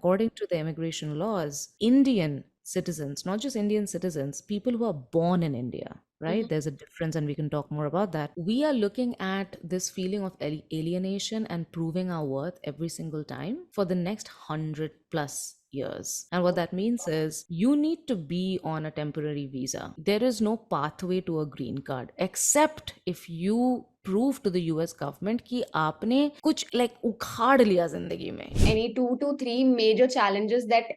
according to the immigration laws, Indian citizens, not just Indian citizens, people who are born in India, right? There's a difference, and we can talk more about that. We are looking at this feeling of alienation and proving our worth every single time for the next 100+ years. And what that means is you need to be on a temporary visa. There is no pathway to a green card except if you prove to the US government कि आपने कुछ like उखाड़ लिया जिंदगी में. Any 2 to 3 major challenges that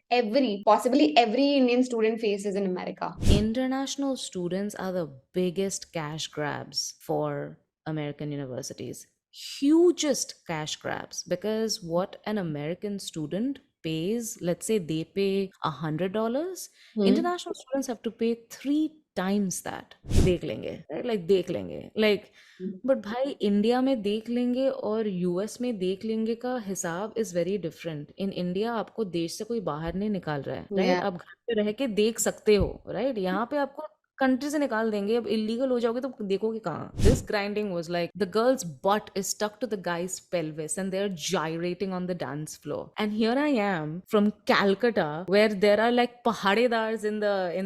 possibly every Indian student faces in America? International students are the biggest cash grabs for American universities. Hugest cash grabs, because what an American student pays, let's say they pay $100, international students have to pay 3 times that. देख लेंगे, right? Like देख लेंगे, like. But भाई India में देख लेंगे और US में देख लेंगे का हिसाब is very different. In India आपको देश से कोई बाहर नहीं निकाल रहा है, राइट? आप घर पे रह के देख सकते हो, राइट? यहाँ पे आपको कंट्री से निकाल देंगे. अब इलीगल हो जाओगे तो देखोगे कहाँ. This grinding was like the girls but is stuck to the guys pelvis and they are gyrating on the dance floor. And here I am from Calcutta where there are like पहाड़ेदार्स in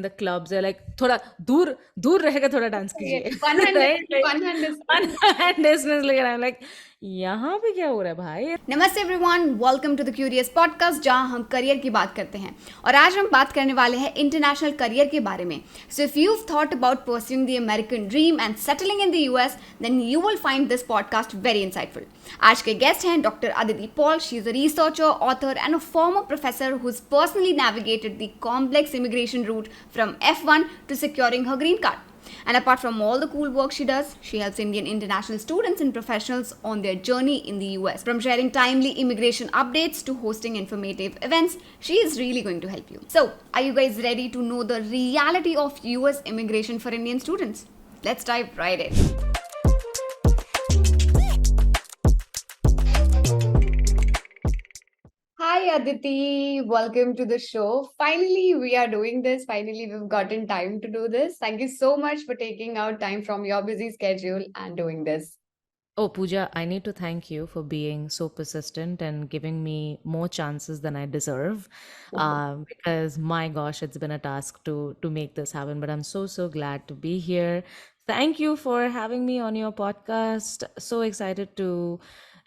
the clubs. They're like थोड़ा दूर दूर रह के थोड़ा dance कीजिए. One hand, Right? Like, one hand is. and distance, like, I'm like, यहाँ पे क्या हो रहा है भाई? नमस्ते everyone, welcome to the curious podcast, जहां हम करियर की बात करते हैं. और आज हम बात करने वाले हैं इंटरनेशनल करियर के बारे में. So if you thought about pursuing the American dream and settling in the US, then you will find this podcast very insightful. आज के गेस्ट हैं doctor Aditi Paul. She is a researcher, author and a former professor who has personally navigated the complex immigration route from F1 to securing her green card. And apart from all the cool work she does, she helps Indian international students and professionals on their journey in the US. From sharing timely immigration updates to hosting informative events, she is really going to help you. So, are you guys ready to know the reality of US immigration for Indian students? Let's dive right in. Hi Aditi, welcome to the show. Finally, we are doing this. Finally, we've gotten time to do this. Thank you so much for taking out time from your busy schedule and doing this. Oh, Pooja, I need to thank you for being so persistent and giving me more chances than I deserve. Because my gosh, it's been a task to make this happen. But I'm so glad to be here. Thank you for having me on your podcast. So excited to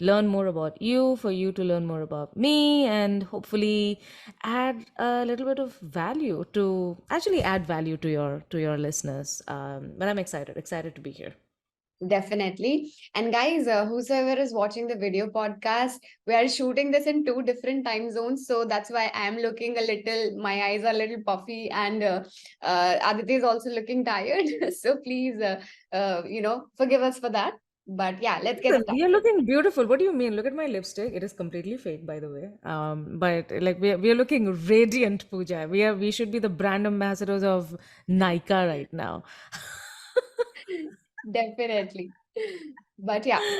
learn more about you, for you to learn more about me, and hopefully add a little bit of value to actually add value to your listeners. But I'm excited to be here. Definitely. And guys, whosoever is watching the video podcast, we are shooting this in 2 different time zones. So that's why I'm looking a little, my eyes are a little puffy, and Aditi is also looking tired. So please, forgive us for that. But yeah, let's get Listen, started. you're looking beautiful. What do you mean? Look at my lipstick. It is completely fake, by the way. But like we're looking radiant, Pooja. We should be the brand ambassadors of Nika right now. Definitely. But yeah,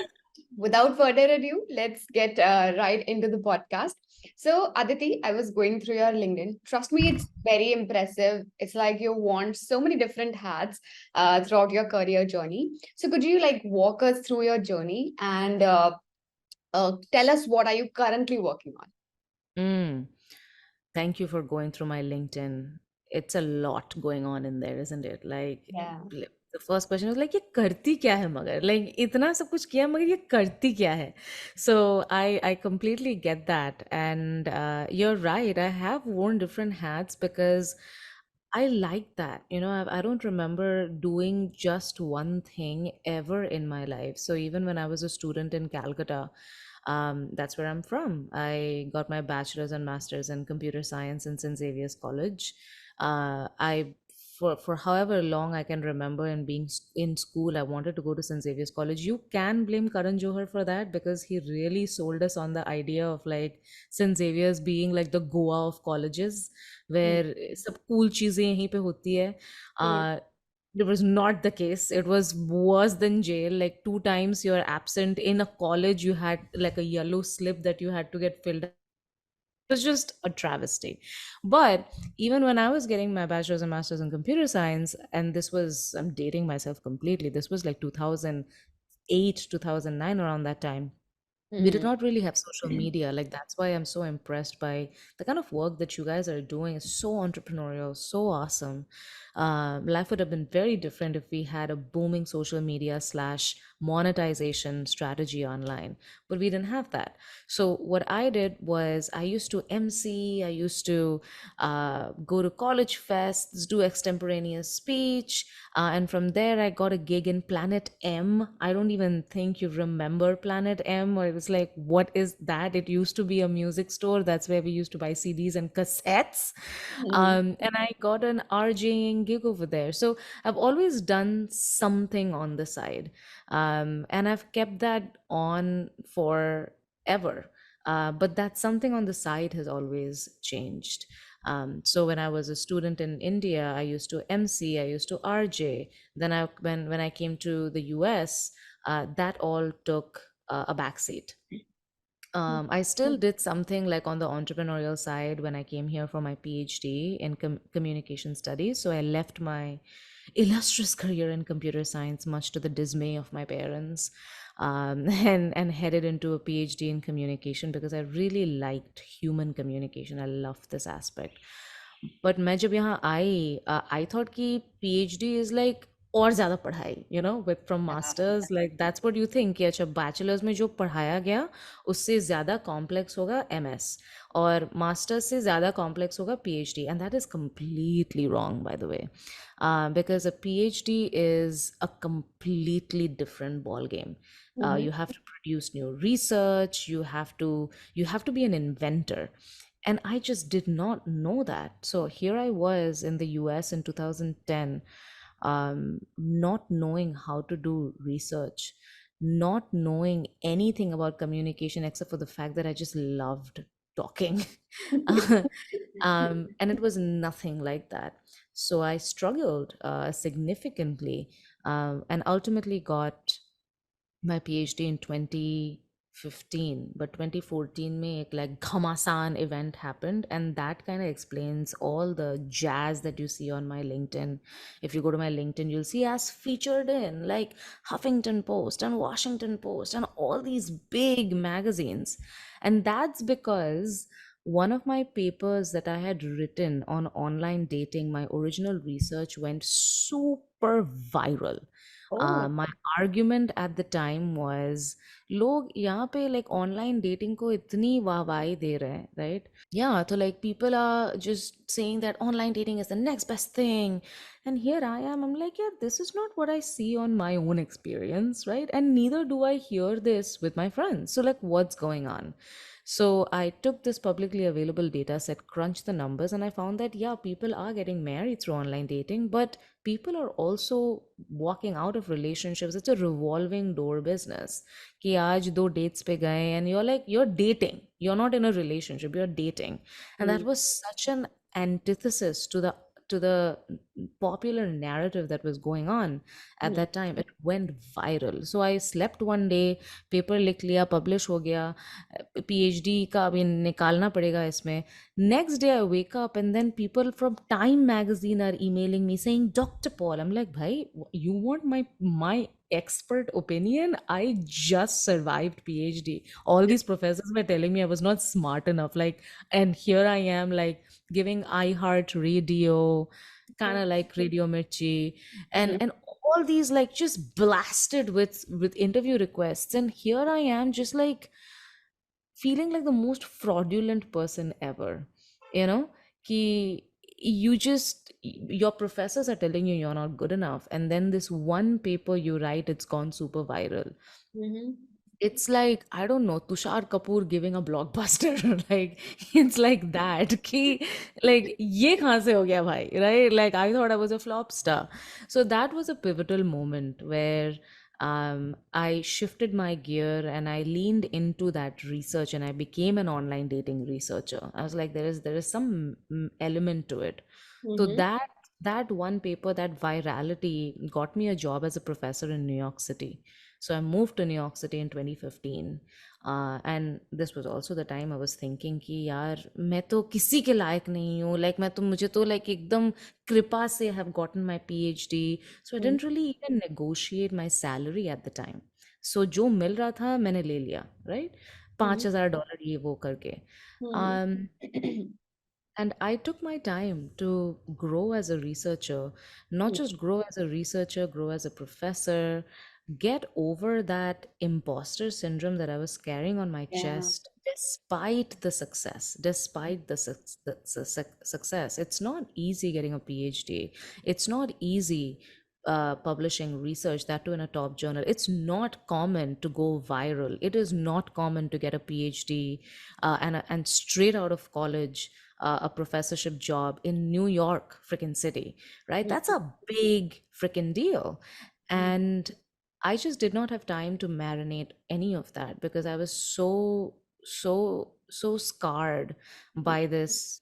without further ado, let's get right into the podcast. So, Aditi, I was going through your LinkedIn. Trust me, it's very impressive. It's like you want so many different hats throughout your career journey. So, could you like walk us through your journey and tell us what are you currently working on? Mm. Thank you for going through my LinkedIn. It's a lot going on in there, isn't it? Like Yeah. the first question was like, ये करती क्या है मगर? Like इतना सब कुछ किया मगर ये करती क्या है? So I completely get that, and you're right. I have worn different hats because I like that. You know, I don't remember doing just one thing ever in my life. So even when I was a student in Calcutta, that's where I'm from. I got my bachelor's and master's in computer science in St. Xavier's College. I for however long I can remember and being in school, I wanted to go to St. Xavier's College. You can blame Karan Johar for that because he really sold us on the idea of like St. Xavier's being like the Goa of colleges, where सब cool चीजें यहीं पे होती है. It was not the case. It was worse than jail. Like 2 times you're absent in a college, you had like a yellow slip that you had to get filled. It was just a travesty. But even when I was getting my bachelor's and master's in computer science, and this was, I'm dating myself completely. This was like 2008, 2009, around that time. we did Mm-hmm. not really have social media. Like, that's why I'm so impressed by the kind of work that you guys are doing. It's so entrepreneurial, so awesome. Life would have been very different if we had a booming social media slash monetization strategy online, but we didn't have that. So what I did was I used to MC, I used to go to college fests, do extemporaneous speech, and from there, I got a gig in Planet M. I don't even think you remember Planet M, or it was like, what is that? It used to be a music store. That's where we used to buy CDs and cassettes. Mm-hmm. And I got an RJing gig over there. So I've always done something on the side. And I've kept that on forever. But that something on the side has always changed. So when I was a student in India, I used to MC, I used to RJ. Then when I came to the US, that all took a backseat. I still did something like on the entrepreneurial side when I came here for my PhD in communication studies. So I left my illustrious career in computer science, much to the dismay of my parents, and headed into a PhD in communication because I really liked human communication. I loved this aspect. But मैं जब यहाँ आई I thought कि PhD is like और ज़्यादा पढ़ाई with from masters like that's what you think कि अच्छा bachelors में जो पढ़ाया गया उससे ज़्यादा कॉम्प्लेक्स होगा एमएस और मास्टर्स से ज़्यादा कॉम्प्लेक्स होगा PhD and that is completely wrong by the way because a PhD is a completely different ball game. Mm-hmm. You have to produce new research, you have to be an inventor, and I just did not know that. So here I was in the US in 2010, not knowing how to do research, not knowing anything about communication except for the fact that I just loved talking. And it was nothing like that. So I struggled significantly, and ultimately got my PhD in 2015, but 2014 में एक like घमासान event happened, and that kind of explains all the jazz that you see on my LinkedIn. If you go to my LinkedIn, you'll see us featured in like Huffington Post and Washington Post and all these big magazines. And that's because one of my papers that I had written on online dating, my original research went super viral. Oh. My argument at the time was लोग यहाँ पे like online dating को इतनी वाहवाही दे रहे हैं, right? Yeah, so like people are just saying that online dating is the next best thing. And here I am, I'm like, yeah, this is not what I see on my own experience, right? And neither do I hear this with my friends. So, like, what's going on? So, I took this publicly available data set, crunched the numbers, and I found that, yeah, people are getting married through online dating, but people are also walking out of relationships. It's a revolving door business. कि आज दो dates पे गए and you're like, you're dating, you're not in a relationship, you're dating. And that was such an antithesis to the popular narrative that was going on at that time. It went viral. So I slept one day, paper लिख लिया, publish हो गया, PhD का अभी निकालना पड़ेगा इसमें. Next day I wake up and then people from Time magazine are emailing me saying, Dr. Paul. I'm like, bhai, you want my expert opinion? I just survived PhD. All these professors were telling me I was not smart enough. Like, and here I am, like giving iHeart Radio, kind of like Radio Mirchi, and all these like just blasted with interview requests. And here I am, just like feeling like the most fraudulent person ever. You know, ki you just your professors are telling you you're not good enough, and then this one paper you write, it's gone super viral. Mm-hmm. It's like, I don't know, Tushar Kapoor giving a blockbuster. Like, it's like that. Ki, like, ye kahan se ho gaya bhai, right? Like, I thought I was a flop star. So that was a pivotal moment where I shifted my gear and I leaned into that research and I became an online dating researcher. I was like, there is some element to it. So Mm-hmm. that one paper, that virality got me a job as a professor in New York City. So I moved to New York City in 2015. And this was also the time I was thinking कि यार मैं तो किसी के लायक नहीं हूँ, like मैं तो मुझे तो like एकदम कृपा से have gotten my PhD. So I didn't really even negotiate my salary at the time. सो जो मिल रहा था मैंने ले लिया, राइट, $5,000 ये वो करके. um, and I took my time to grow as a researcher, not just grow as a researcher, grow as a professor, get over that imposter syndrome that I was carrying on my Yeah. chest, despite the success, despite the success. It's not easy getting a PhD. It's not easy publishing research, that too in a top journal. It's not common to go viral. It is not common to get a PhD and straight out of college a professorship job in New York, freaking city, right? That's a big freaking deal. And I just did not have time to marinate any of that because I was so scarred by this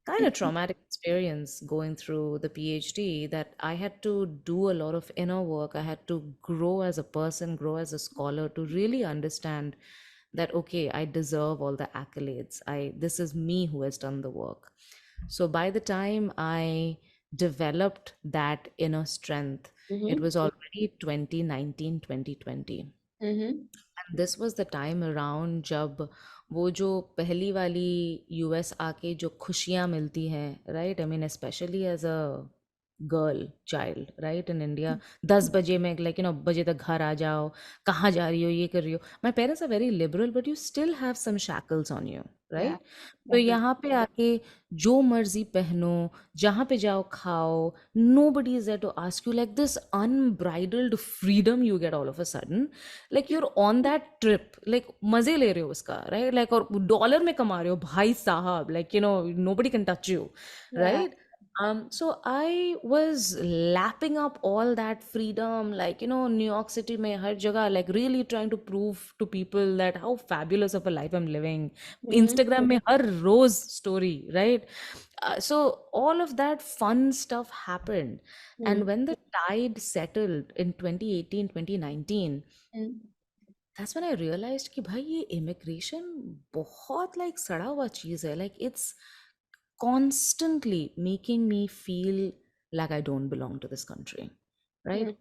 kind of traumatic experience going through the PhD that I had to do a lot of inner work. I had to grow as a person, grow as a scholar to really understand that okay, I deserve all the accolades. I This is me who has done the work. So by the time I developed that inner strength, it was already 2019, 2020. And this was the time around जब वो जो पहली वाली US आके जो खुशियाँ मिलती हैं, right, I mean specially as a girl child, right, in India, 10 बजे में लाइक बजे तक घर आ जाओ, कहाँ जा रही हो, ये कर रही हो. My parents are very liberal but you still have some shackles on you, Yeah, right. तो definitely. यहाँ पे आके जो मर्जी पहनो, जहाँ पे जाओ खाओ, nobody is there to ask you, like this unbridled freedom you get all of a sudden, like you're on that trip, like मजे ले रहे हो उसका, right, like और डॉलर में कमा रहे हो भाई साहब, like nobody can touch you, Yeah. right. So I was lapping up all that freedom, like New York City में हर जगह, like really trying to prove to people that how fabulous of a life I'm living. Instagram में हर रोज story, right. So all of that fun stuff happened. And when the tide settled in 2018, 2019, that's when I realized कि भाई ये immigration बहुत like सड़ा हुआ चीज है, like it's constantly making me feel like I don't belong to this country, right.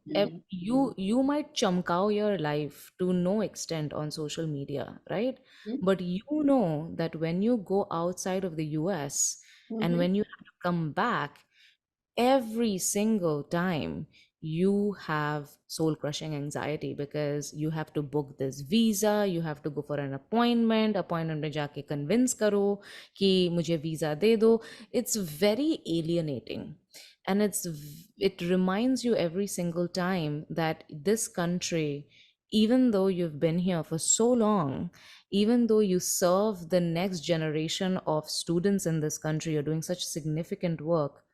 You might chamkao your life to no extent on social media, right, but you know that when you go outside of the US and when you have to come back, every single time you have soul crushing anxiety because you have to book this visa, you have to go for an appointment में जाके convince करो कि मुझे visa दे दो. It's very alienating, and it reminds you every single time that this country, even though you've been here for so long, even though you serve the next generation of students in this country, you're doing such significant work,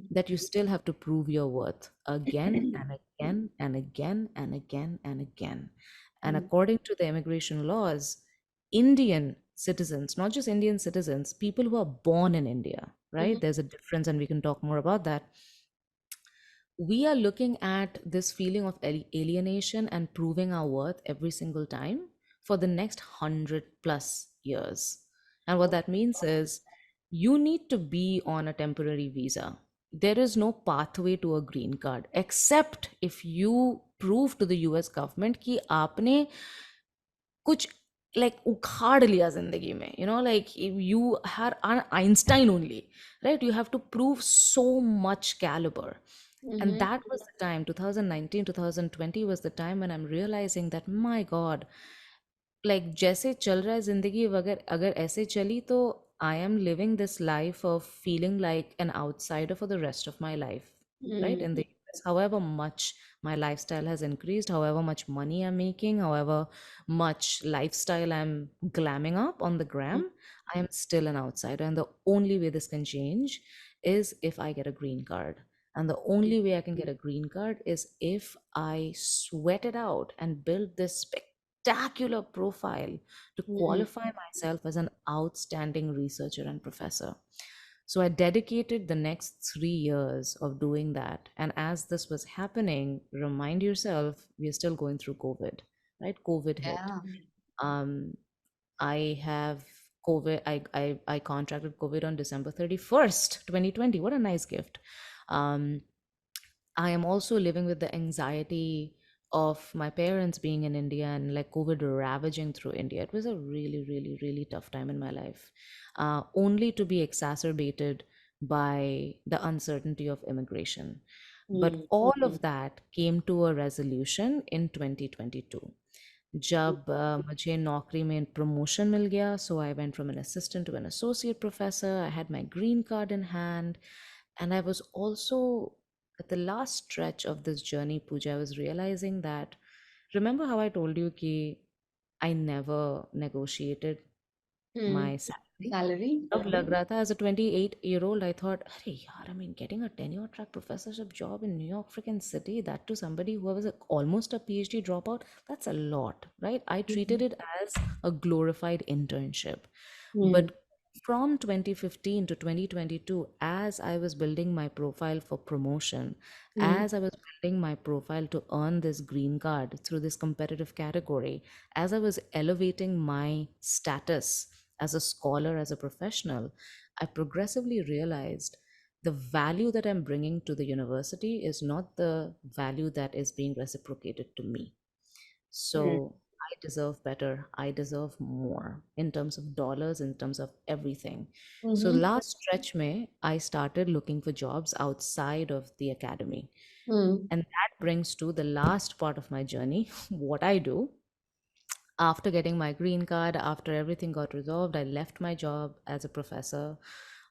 that you still have to prove your worth again and again and again and again and again. And according to the immigration laws, Indian citizens, not just Indian citizens, people who are born in India, right? There's a difference, and we can talk more about that. We are looking at this feeling of alienation and proving our worth every single time for the next 100 plus years. And what that means is you need to be on a temporary visa. There is no pathway to a green card except if you prove to the US government कि आपने कुछ like उखाड़ लिया जिंदगी में, like if you are an Einstein only, right, you have to prove so much caliber. And that was the time, 2019, 2020 was the time when I'm realizing that my God, like जैसे चल रहा है जिंदगी, अगर अगर ऐसे चली तो I am living this life of feeling like an outsider for the rest of my life, right, in the US. However much my lifestyle has increased, however much money I'm making, however much lifestyle I'm glamming up on the gram, I am still an outsider. And the only way this can change is if I get a green card. And the only way I can get a green card is if I sweat it out and build this spectacular profile to qualify myself as an outstanding researcher and professor. So I dedicated the next 3 years of doing that. And as this was happening, remind yourself, we are still going through COVID, right? COVID hit. Yeah. Um, I have COVID, I contracted COVID on December 31st, 2020. What a nice gift. Um, I am also living with the anxiety of my parents being in India and like COVID ravaging through India, it was a really, really, really tough time in my life, only to be exacerbated by the uncertainty of immigration. But Hmm. all of that came to a resolution in 2022. जब मुझे नौकरी में promotion मिल गया, so I went from an assistant to an associate professor. I had my green card in hand, and I was also at the last stretch of this journey, Pooja. I was realizing that, remember how I told you कि I never negotiated Hmm. my salary? Salary. तब लग रहा था, as a 28-year-old, I thought, अरे यार, I mean, getting a tenure track professorship job in New York freaking city, that to somebody who was almost a PhD dropout, that's a lot, right? I treated Hmm. it as a glorified internship. Hmm. But from 2015 to 2022, as I was building my profile for promotion, Hmm. as I was building my profile to earn this green card through this competitive category, as I was elevating my status as a scholar, as a professional, I progressively realized the value that I'm bringing to the university is not the value that is being reciprocated to me. Hmm. So I deserve better. I deserve more in terms of dollars, in terms of everything. So Hmm. last stretch May, I started looking for jobs outside of the academy. Hmm. And that brings to the last part of my journey, what I do. After getting my green card, after everything got resolved, I left my job as a professor.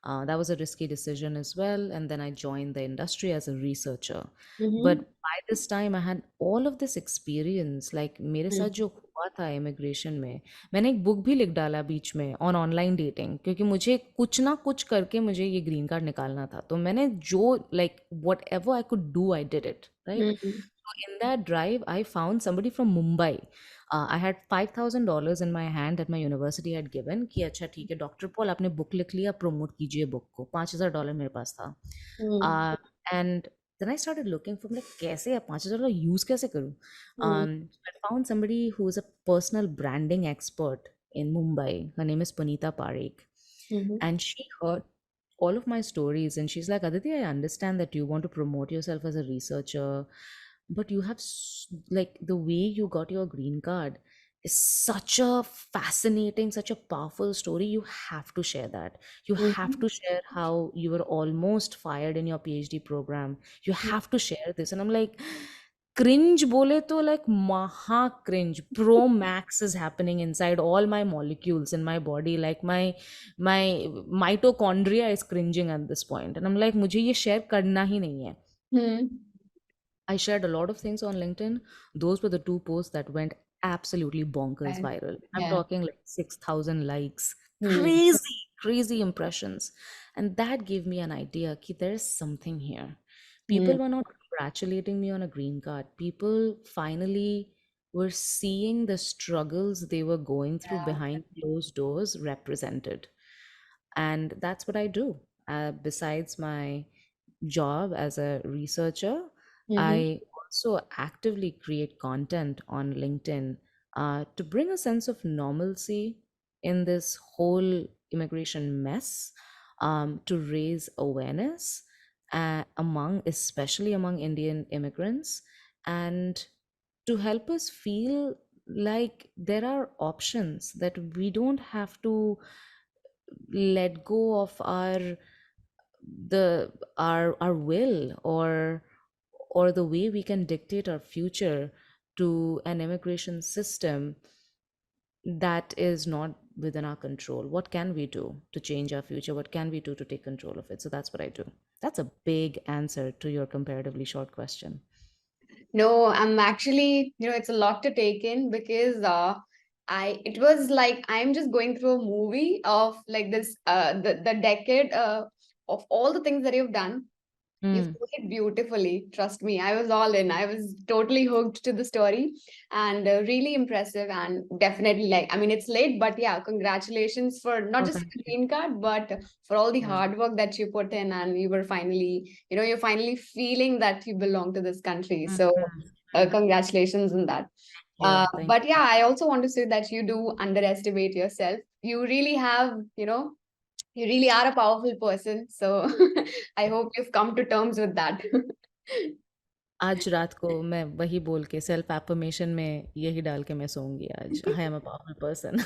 That was a risky decision as well. And then I joined the industry as a researcher. But Hmm. by this time, I had all of this experience. Like मेरे साथ Hmm. जो हुआ था immigration में, मैंने एक book भी लिख डाला बीच में ऑन ऑनलाइन डेटिंग, क्योंकि मुझे कुछ ना कुछ करके मुझे ये ग्रीन कार्ड निकालना था. तो मैंने जो like what ever I could do, I did it, right? Hmm. In that drive, I found somebody from Mumbai. I had $5,000 in my hand that my university had given कि अच्छा ठीक है doctor Paul, आपने book लिख लिया, promote कीजिए book को. $5,000 मेरे पास था. Hmm. And then I started looking for like कैसे है $5,000 यूज कैसे करूँ. Hmm. I found somebody who is a personal branding expert in Mumbai. Her name is Punita Parekh, Hmm. and she heard all of my stories, and she's like, Aditi, I understand that you want to promote yourself as a researcher, but you have like the way you got your green card is such a fascinating, such a powerful story. You have to share that. You have Hmm. to share how you were almost fired in your PhD program. You have to share this. And I'm like, cringe bole to like maha cringe. Pro max is happening inside all my molecules in my body. Like my mitochondria is cringing at this point. And I'm like, मुझे ये share करना ही नहीं है. Hmm. I shared a lot of things on LinkedIn. Those were the two posts that went absolutely bonkers Right. viral. I'm Yeah. talking like 6,000 likes, Hmm. crazy, crazy impressions. And that gave me an idea that there is something here. Hmm. People were not congratulating me on a green card. People finally were seeing the struggles they were going through behind closed doors represented. And that's what I do. Besides my job as a researcher, Hmm. I also actively create content on LinkedIn to bring a sense of normalcy in this whole immigration mess, to raise awareness especially among Indian immigrants, and to help us feel like there are options, that we don't have to let go of our will, or the way we can dictate our future to an immigration system that is not within our control. What can we do to change our future? What can we do to take control of it? So that's what I do. That's a big answer to your comparatively short question. No, I'm actually, it's a lot to take in because it was like I'm just going through a movie of like this, the decade of all the things that you've done. You've Mm, told it beautifully. Trust me, I was all in. I was totally hooked to the story and really impressive. And definitely, like, I mean, it's late, but yeah, congratulations for not oh, just thank the you. green card, but for all the Yeah. hard work that you put in. And you were finally, you're finally feeling that you belong to this country. So, Mhm. congratulations on that. Thank you. Thank But yeah, I also want to say that you do underestimate yourself. You really have, you really are a powerful person. So I hope you've come to terms with that. आज रात को मैं वही बोल के self affirmation में यही डाल के मैं सोऊंगी आज, I am a powerful person.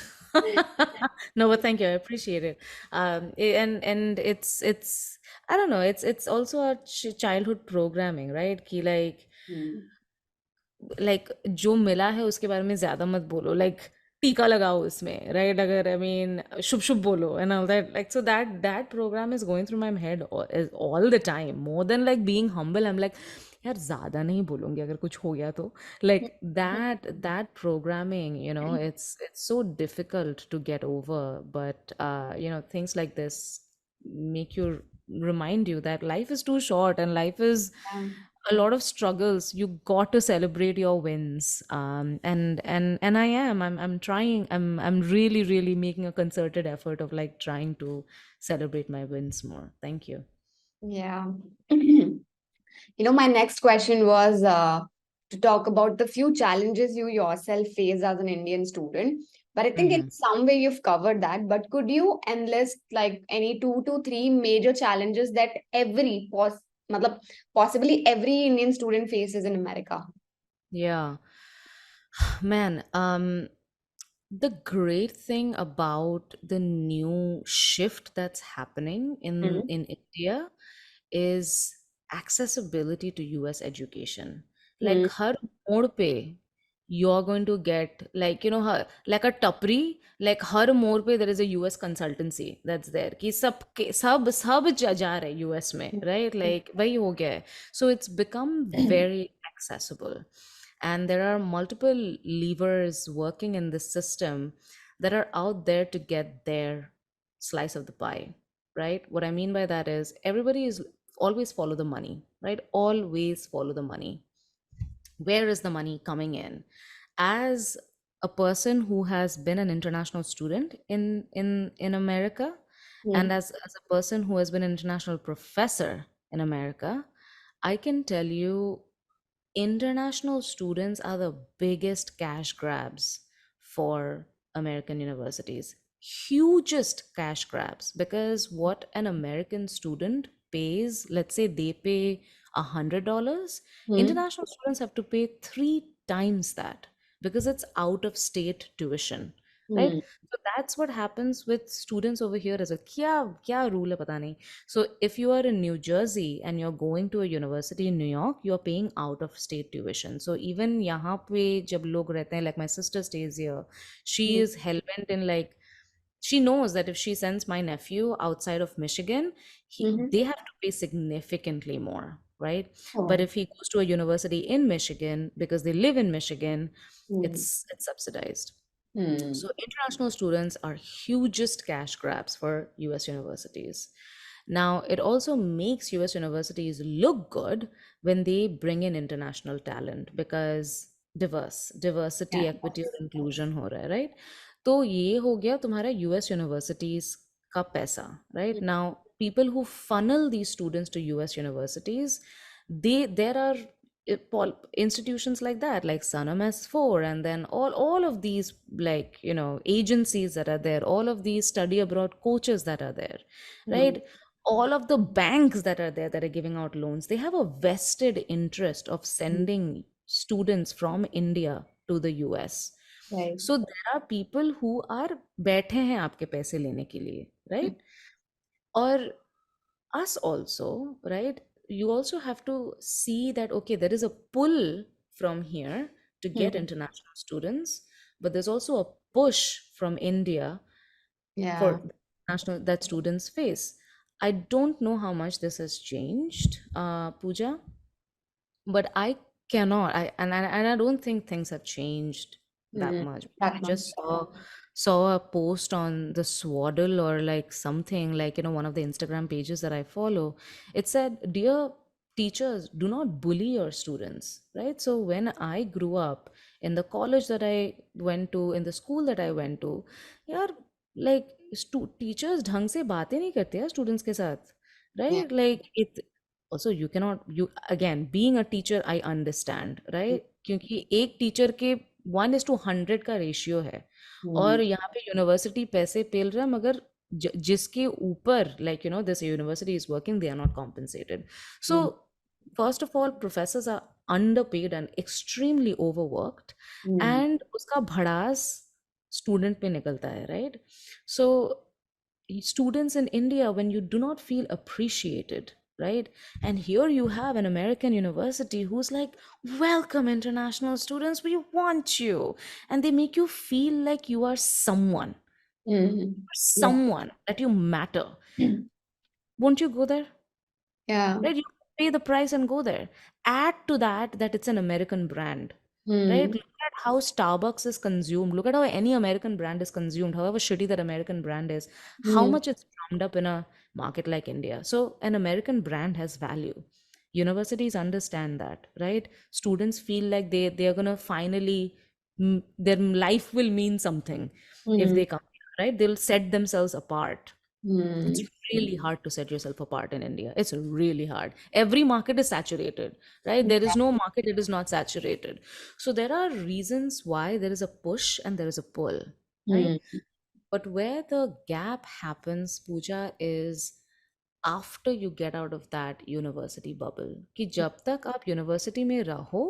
No, but thank you, I appreciate it. And it's I don't know, it's also a childhood programming, right? कि हम्म, जो मिला है उसके बारे में ज्यादा मत बोलो, टीका लगाओ इसमें, राइट? अगर आई मीन शुभ शुभ बोलो and all that, so that program is going through my head all the time, more than being humble. I am यार ज्यादा नहीं बोलूंगी अगर कुछ हो गया तो, that programming, it's so difficult to get over. But things like this make you, remind you that life is too short and life is yeah. a lot of struggles. You got to celebrate your wins. And I'm trying. I'm really really making a concerted effort of trying to celebrate my wins more. Thank you. Yeah. My next question was to talk about the few challenges you yourself face as an Indian student. But I think in Mm-hmm. some way you've covered that. But could you enlist like any two to three major challenges that matlab, possibly every Indian student faces in America? Yeah. Man, the great thing about the new shift that's happening Mhm. in India is accessibility to US education. Hmm. Har mode pe, you're going to get like a tapri, har mode pe there is a US consultancy that's there. Ki sab ja rahe US mein, right? Wahi ho gaya hai. So it's become very accessible. And there are multiple levers working in the system that are out there to get their slice of the pie, right? What I mean by that is everybody is always follow the money, right? Always follow the money. Where is the money coming in? As a person who has been an international student in America, and Hmm. as a person who has been an international professor in America, I can tell you international students are the biggest cash grabs for American universities. Hugest cash grabs, because what an American student pays, let's say they pay $100, Hmm. international students have to pay 3 times that, because it's out of state tuition, right? Hmm. So that's what happens with students over here as a kya rule hai pata nahi. So if you are in New Jersey and you're going to a university in New York, you're paying out of state tuition. So even यहाँ पे जब लोग रहते हैं, like my sister stays here, she Hmm. is hell-bent in she knows that if she sends my nephew outside of Michigan, Mhm. they have to pay significantly more, right? But Oh. if he goes to a university in Michigan, because they live in Michigan, Hmm. it's subsidized. Hmm. So international students are hugest cash grabs for US universities. Now, it also makes US universities look good when they bring in international talent, because diversity, Yeah. equity और inclusion हो रहा है, right? तो ये हो गया तुम्हारा US universities का पैसा, right? Now, people who funnel these students to US universities, there are institutions like that, like Sanam S4, and then all of these, agencies that are there, all of these study abroad coaches that are there, Hmm. right? All of the banks that are there that are giving out loans, they have a vested interest of sending students from India to the US. Right. So there are people who are बैठे हैं आपके पैसे लेने के लिए, right? Or us also, right? You also have to see that, okay, there is a pull from here to get Hmm. international students, but there's also a push from India Yeah. for national that students face. I don't know how much this has changed, Pooja, but I cannot. And I don't think things have changed that Hmm. much. That I much. just saw a post on the Swaddle, or something, one of the Instagram pages that I follow. It said, "Dear teachers, do not bully your students." Right. So when I grew up, in the college that I went to, in the school that I went to, यार teachers ढंग से बातें नहीं करते यार students के साथ, Yeah. right? It also, you cannot, you again, being a teacher, I understand, right? क्योंकि एक टीचर के 1:100 का रेशियो है, Hmm. और यहाँ पे यूनिवर्सिटी पैसे पेल रहा है, मगर जिसके ऊपर this university is working, they are not compensated. So Hmm. first of all, professors are underpaid and extremely overworked, hmm and उसका भड़ास student पे निकलता है, right? So students in India, when you do not feel appreciated, right? And here you have an American university who's like, welcome international students, we want you. And they make you feel like you are someone, yeah someone, that you matter. Won't you go there? yeah Right? You pay the price and go there. Add to that that it's an American brand, right? Hmm Look at how Starbucks is consumed. Look at how any American brand is consumed, however shitty that American brand is, how hmm much it's drummed up in a market like India. So an American brand has value. Universities understand that, right? Students feel like they're gonna finally their life will mean something if hmm they come here, right? They'll set themselves apart. It's hmm really hard to set yourself apart in India. It's really hard. Every market is saturated, right? There is no market it is not saturated. So there are reasons why there is a push and there is a pull, right? Hmm But where the gap happens, Pooja, is after you get out of that university bubble. कि जब तक आप university में रहो,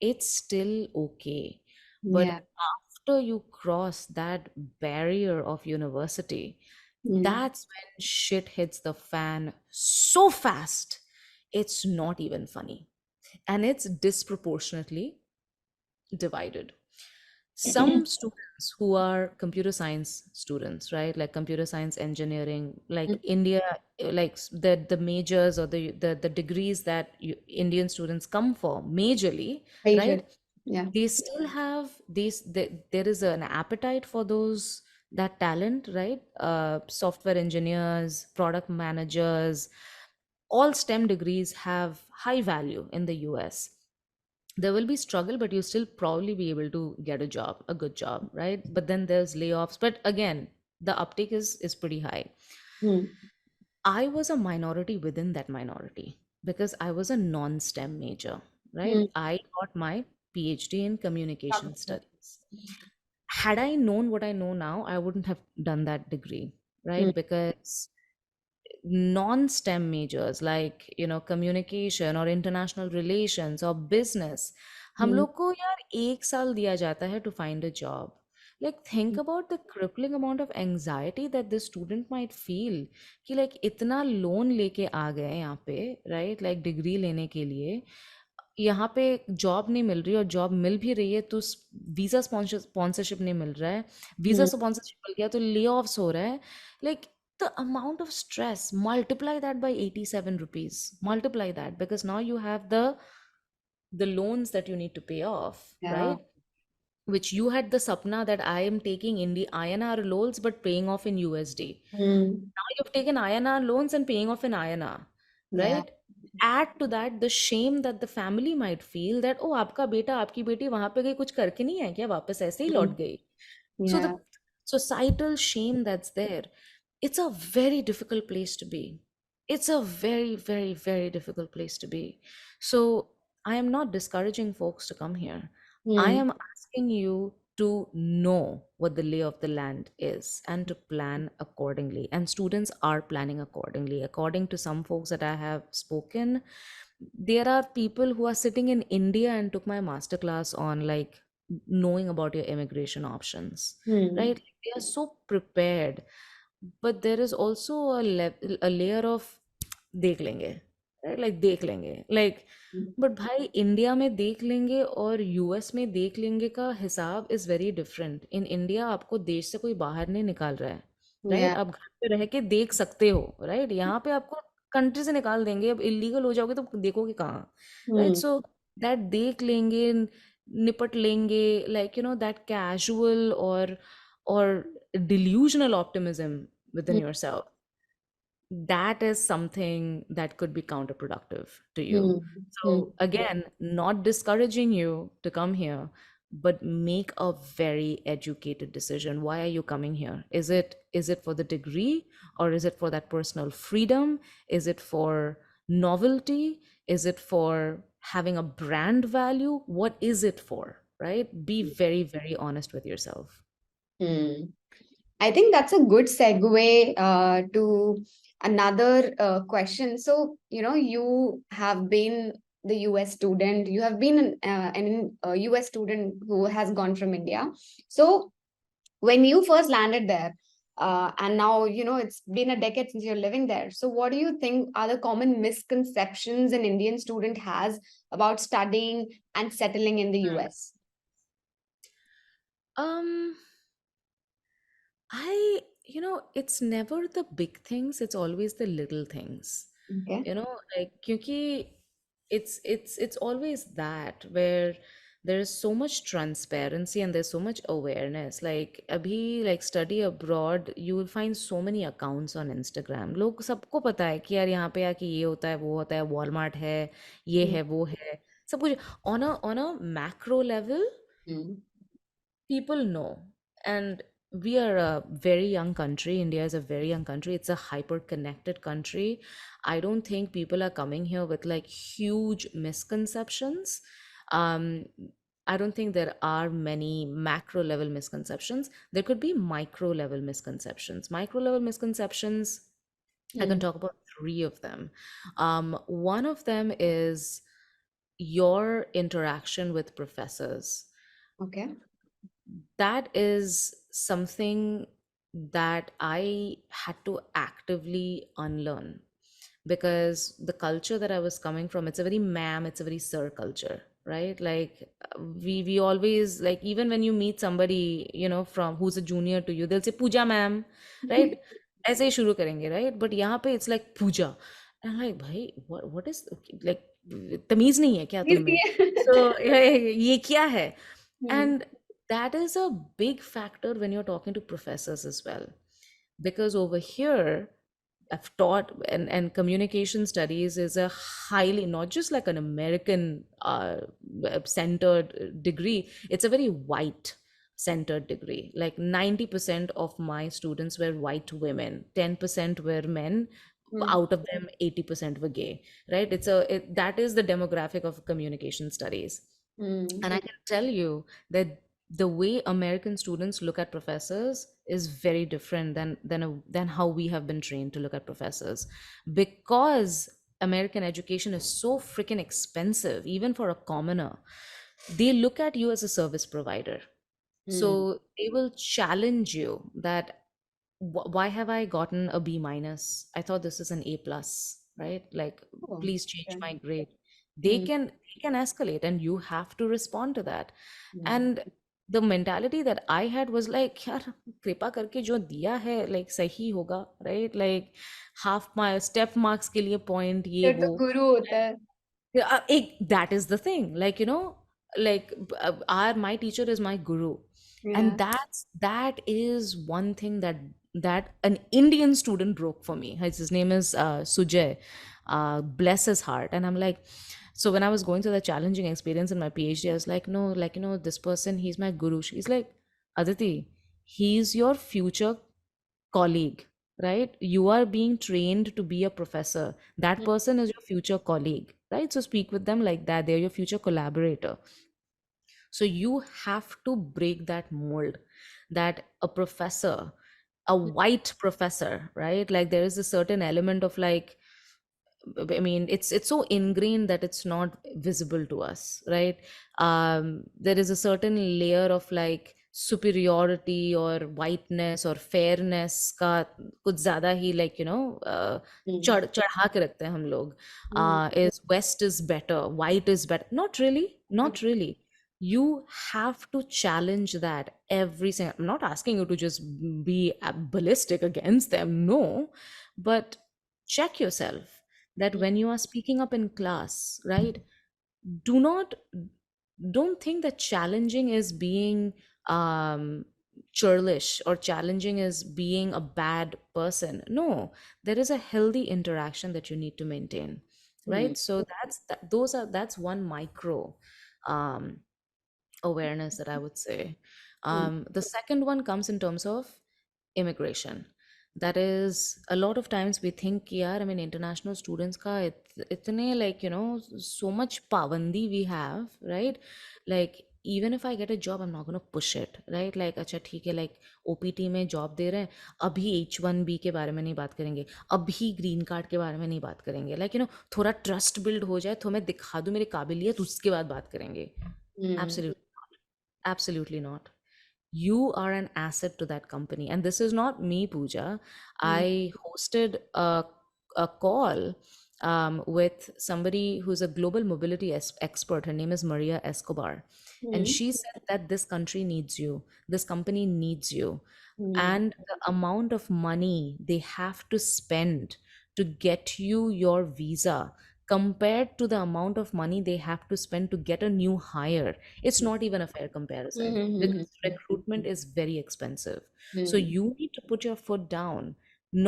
it's still okay. But yeah after you cross that barrier of university, hmm that's when shit hits the fan so fast. It's not even funny. And it's disproportionately divided. Some students who are computer science students, right, like computer science engineering, like India, like the majors or the degrees that Indian students come for majorly, major right? yeah They still have these there is an appetite for those, that talent, right? Software engineers, product managers, all STEM degrees have high value in the US. There will be struggle, but you still probably be able to get a job, a good job, right? But then there's layoffs, but again, the uptake is pretty high. Hmm I was a minority within that minority because I was a non-STEM major, right? Hmm I got my PhD in communication okay. studies. Had I known what I know now, I wouldn't have done that degree, hmm right? Because non-STEM majors like communication or international relations or business, हम हम्म लोग को यार 1 साल दिया जाता है to find a job. Like think about the crippling amount of anxiety that this student might feel कि like इतना लोन लेके आ गए यहाँ पे, right? Like डिग्री लेने के लिए यहाँ पे जॉब नहीं मिल रही, और जॉब मिल भी रही है तो वीजा स्पॉन्सरशिप नहीं मिल रहा है, वीजा हम्म स्पॉन्सरशिप मिल गया तो ले ऑफ्स हो रहा है. Like the amount of stress, multiply that by 87 rupees, multiply that, because now you have the loans that you need to pay off, yeah right? Which you had the sapna that I am taking in the INR loans but paying off in USD. Hmm Now you've taken INR loans and paying off in INR, yeah right? Add to that the shame that the family might feel that, oh, आपका बेटा आपकी बेटी वहां पे गई, कुछ करके नहीं है क्या, वापस ऐसे ही लौट हम्म गई. So the yeah societal shame that's there, it's a very difficult place to be. It's a very, very, very difficult place to be. So I am not discouraging folks to come here. I hmm am asking you to know what the lay of the land is and to plan accordingly. And students are planning accordingly. According to some folks that I have spoken, there are people who are sitting in India and took my masterclass on like knowing about your immigration options, hmm right? They are so prepared, but there is also a layer of देख लेंगे, right? Like देख लेंगे, like, but भाई India में देख लेंगे और US में देख लेंगे का हिसाब is very different. In India आपको देश से कोई बाहर नहीं निकाल रहा है, राइट? yeah आप घर पे रह के देख सकते हो, राइट? यहाँ पे आपको कंट्री से निकाल देंगे, अब इलीगल हो जाओगे तो देखोगे कहाँ, राइट? हम्म सो दैट देख लेंगे, निपट लेंगे, like that casual or delusional optimism within yourself, that is something that could be counterproductive to you. So, hmm again, not discouraging you to come here, but make a very educated decision. Why are you coming here? Is it for the degree, or is it for that personal freedom? Is it for novelty? Is it for having a brand value? What is it for? Right? Be very, very honest with yourself. Hmm I think that's a good segue to another question. So, you know, you have been the US student, you have been an US student who has gone from India. So, when you first landed there, and now, you know, it's been a decade since you're living there. So, what do you think are the common misconceptions an Indian student has about studying and settling in the US? Um, it's never the big things, it's always the little things. Okay. Like, kyunki it's always that where there is so much transparency and there's so much awareness. Like, abhi, like study abroad, you will find so many accounts on Instagram. लोग सबको पता है कि यार यहाँ पे आके ये होता है, वो होता है, Walmart है, ये Mm, है, वो है, सब कुछ on a macro level. mm, People know. And we are a very young country. India is a very young country. It's a hyper connected country. I don't think people are coming here with like huge misconceptions. um I don't think there are many macro level misconceptions. There could be micro level misconceptions. Micro level misconceptions, I can mm. talk about three of them. One of them is your interaction with professors. Okay. That is something that I had to actively unlearn, because the culture that I was coming from, it's a very ma'am, it's a very sir culture, right? Like, we always, like, even when you meet somebody, from who's a junior to you, they'll say puja ma'am, right? ऐसे ही शुरू करेंगे, right? But यहाँ पे it's like puja. And I'm like, भाई, what is, like, तमीज नहीं है क्या तुम में? Easy. So ये क्या है? Mm, And that is a big factor when you're talking to professors as well. Because over here, I've taught, and communication studies is a highly, not just like an American centered degree, it's a very white centered degree. Like 90% of my students were white women, 10% were men, mm, out of them 80% were gay, right? That is the demographic of communication studies. mm, And I can tell you that the way American students look at professors is very different than how we have been trained to look at professors, because American education is so freaking expensive, even for a commoner. They look at you as a service provider. mm. So they will challenge you that, why have I gotten a B minus? I thought this is an A plus, right? Like, Oh, please change okay. my grade. They Mm, can they can escalate, and you have to respond to that. mm. And the mentality that I had was like, यार कृपा करके जो दिया है like सही होगा, right? Like half my step marks के लिए point ये फिर तो वो. गुरु होता है. Yeah, that is the thing. Like, like, our my teacher is my guru, and Yeah. that is one thing that an Indian student broke for me. His name is Sujay. Bless his heart. And I'm like, so when I was going through the challenging experience in my PhD, I was like, no, like, this person, he's my guru. She's like, Aditi, he's your future colleague, right? You are being trained to be a professor. That Mm, person is your future colleague, right? So speak with them like that. They're your future collaborator. So you have to break that mold that a professor, a white professor, right? Like, there is a certain element of like, I mean, it's so ingrained that it's not visible to us, right? There is a certain layer of like superiority or whiteness or fairness का कुछ ज्यादा ही, like, mm, चढ़ा के रखते हैं हम लोग. mm, Is West is better, white is better? Not really, not really. You have to challenge that every single. I'm not asking you to just be ballistic against them, no, but check yourself that mm, when you are speaking up in class, right? Do not don't think that challenging is being churlish, or challenging is being a bad person. No, there is a healthy interaction that you need to maintain, mm, right? So that's one micro um awareness that I would say. mm, The second one comes in terms of immigration. That is, a lot of times we think, yeah, I mean, international students ka itne, like, so much pavandi we have, right? Like, even if I get a job, I'm not going to push it, right? Like, अच्छा ठीक है, like OPT में job दे रहे हैं, अभी H1B के बारे में नहीं बात करेंगे, अभी ग्रीन कार्ड के बारे में नहीं बात करेंगे, लाइक थोड़ा ट्रस्ट बिल्ड हो जाए, तो मैं दिखा दूँ मेरी काबिलियत, उसके बाद बात करेंगे. Hmm. Absolutely not. Absolutely not. You are an asset to that company. And this is not me, Pooja. Hmm. I hosted a call with somebody who's a global mobility expert. Her name is Maria Escobar. And Hmm. she said that this country needs you, this company needs you. Hmm. And the amount of money they have to spend to get you your visa compared to the amount of money they have to spend to get a new hire, it's not even a fair Hmm. comparison, Hmm. because recruitment is very expensive. So Hmm. you need to put your foot down,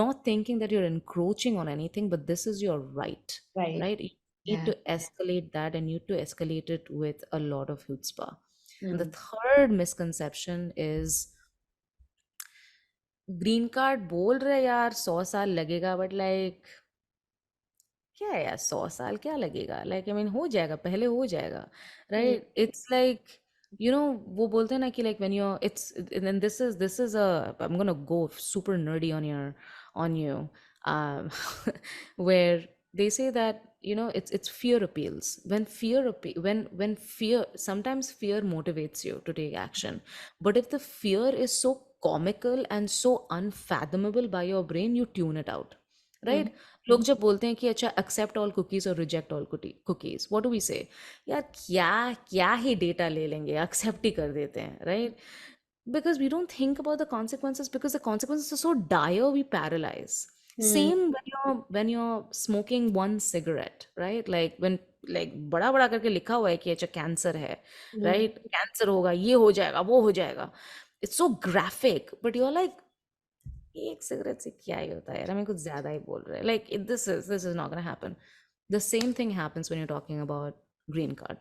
not thinking that you're encroaching on anything, but this is your right, Right. right? You need Yeah. to escalate that, and you need to escalate it with a lot of chutzpah. And the Hmm. third misconception is green card बोल रहे यार 100 साल लगेगा, but like क्या है यार, 100 साल क्या लगेगा, लाइक आई मीन हो जाएगा, पहले हो जाएगा, Hmm. राइट? इट्स लाइक वो बोलते हैं ना कि like when you it's, and this is a, I am gonna go super nerdy on you, um, where they say that it's fear appeals. When fear, sometimes fear motivates you to take action, but if the fear is so comical and so unfathomable by your brain, you tune it out, Hmm. Right? लोग जब बोलते हैं कि अच्छा except all cookies और reject all cookies, what do we say? यार क्या क्या ही डेटा ले लेंगे, एक्सेप्ट ही कर देते हैं, right? Because we don't think about the consequences, because the consequences are so dire, we paralyze. Hmm. Same when you're smoking one cigarette, right? Like when, like बड़ा बड़ा करके लिखा हुआ है कि अच्छा कैंसर है, Hmm. राइट? कैंसर होगा, ये हो जाएगा, वो हो जाएगा. It's so graphic, but you're like, एक सिगरेट से क्या ही होता है यार, हमें कुछ ज्यादा ही बोल रहे हैं, like this is not gonna happen. The same thing happens when you talking about green card.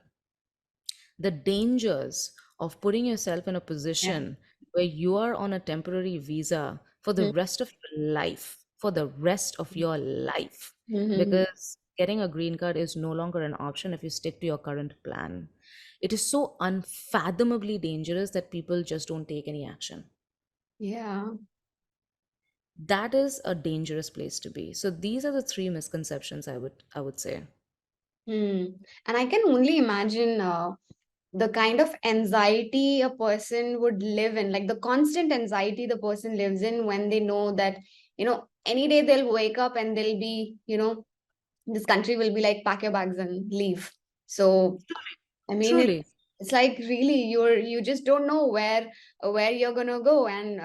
The dangers of putting yourself in a Yeah. position where you are on a temporary visa for the Hmm. rest of your life, for the rest of your life, Hmm. because getting a green card is no longer an option if you stick to your current plan. It is so unfathomably dangerous that people just don't take any action. Yeah. That is a dangerous place to be. So these are the three misconceptions I would say. Hmm. And I can only imagine the kind of anxiety a person would live in, like the constant anxiety the person lives in when they know that, any day they'll wake up and they'll be, this country will be like, pack your bags and leave. So, I mean, Truly. it's like really you just don't know where you're gonna go, and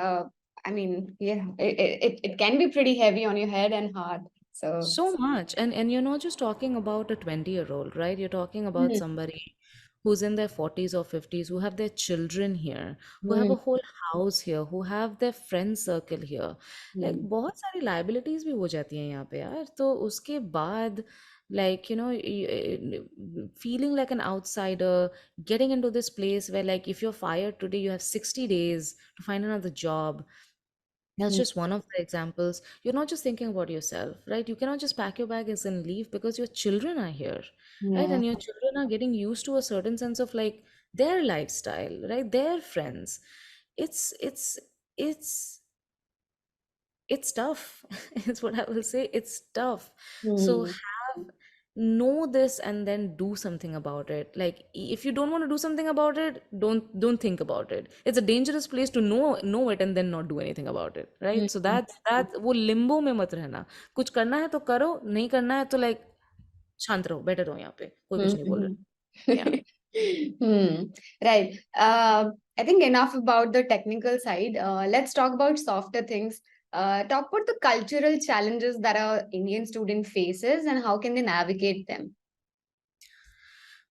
I mean, yeah, it can be pretty heavy on your head and heart. So, So much. And you're not just talking about a 20-year-old, right? You're talking about hmm, somebody who's in their 40s or 50s, who have their children here, who have hmm, a whole house here, who have their friend circle here. Like hmm, बहुत सारी liabilities भी हो जाती हैं यहाँ पे यार. तो उसके बाद, like feeling like an outsider, getting into this place where, like, if you're fired today, you have 60 days to find another job. That's hmm, just one of the examples. You're not just thinking about yourself, right? You cannot just pack your bags and leave, because your children are here, right? yeah. And your children are getting used to a certain sense of like their lifestyle, right? Their friends. It's it's it's it's tough. It's what I will say. It's tough. So Hmm, have know this and then do something about it. Like if you don't want to do something about it, don't think about it. It's a dangerous place to know it and then not do anything about it, hmm, right? So that वो limbo में मत रहना. कुछ करना है तो करो, नहीं करना है तो like शांत रहो, बैठे रहो यहाँ पे, कोई कुछ नहीं बोल hmm. रहा. Yeah. Hmm. Right. I think enough about the technical side. Let's talk about softer things. Talk about the cultural challenges that a Indian student faces and how can they navigate them.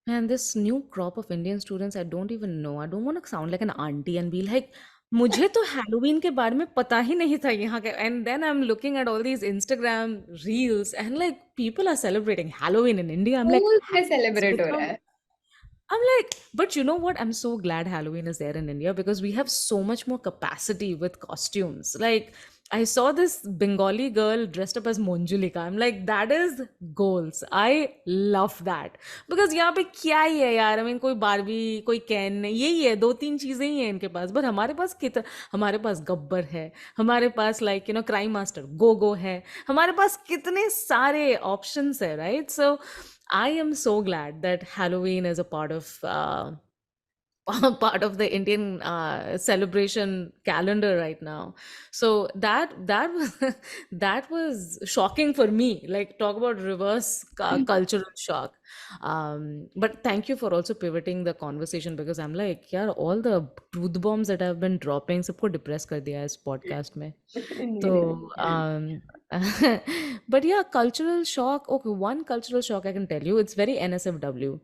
And this new crop of Indian students, I don't even know. I don't want to sound like an auntie and be like, मुझे तो Halloween के बारे में पता ही नहीं था यहाँ के. And then I'm looking at all these Instagram reels and like people are celebrating Halloween in India. I'm like, School में Halloween's celebrate हो रहा become, है. I'm like, but you know what? I'm so glad Halloween is there in India, because we have so much more capacity with costumes. Like I saw this Bengali girl dressed up as Monjulika. I'm like, that is goals. I love that. Because यहाँ पे क्या ही है यार? I mean, कोई Barbie, कोई can नहीं, यही है, दो तीन चीजें ही हैं इनके पास. पर हमारे पास कितना, हमारे पास गब्बर है, हमारे पास लाइक क्राइम मास्टर गो गो है, हमारे पास कितने सारे ऑप्शंस है, right? So I am so glad that Halloween is a part of part of the Indian celebration calendar right now. So that was that was shocking for me. Like, talk about reverse cultural shock. But thank you for also pivoting the conversation, because I'm like, yeah, all the truth bombs that I've been dropping, सबको depress कर दिया है इस podcast में. So, but yeah, cultural shock. Okay, one cultural shock I can tell you, it's very NSFW,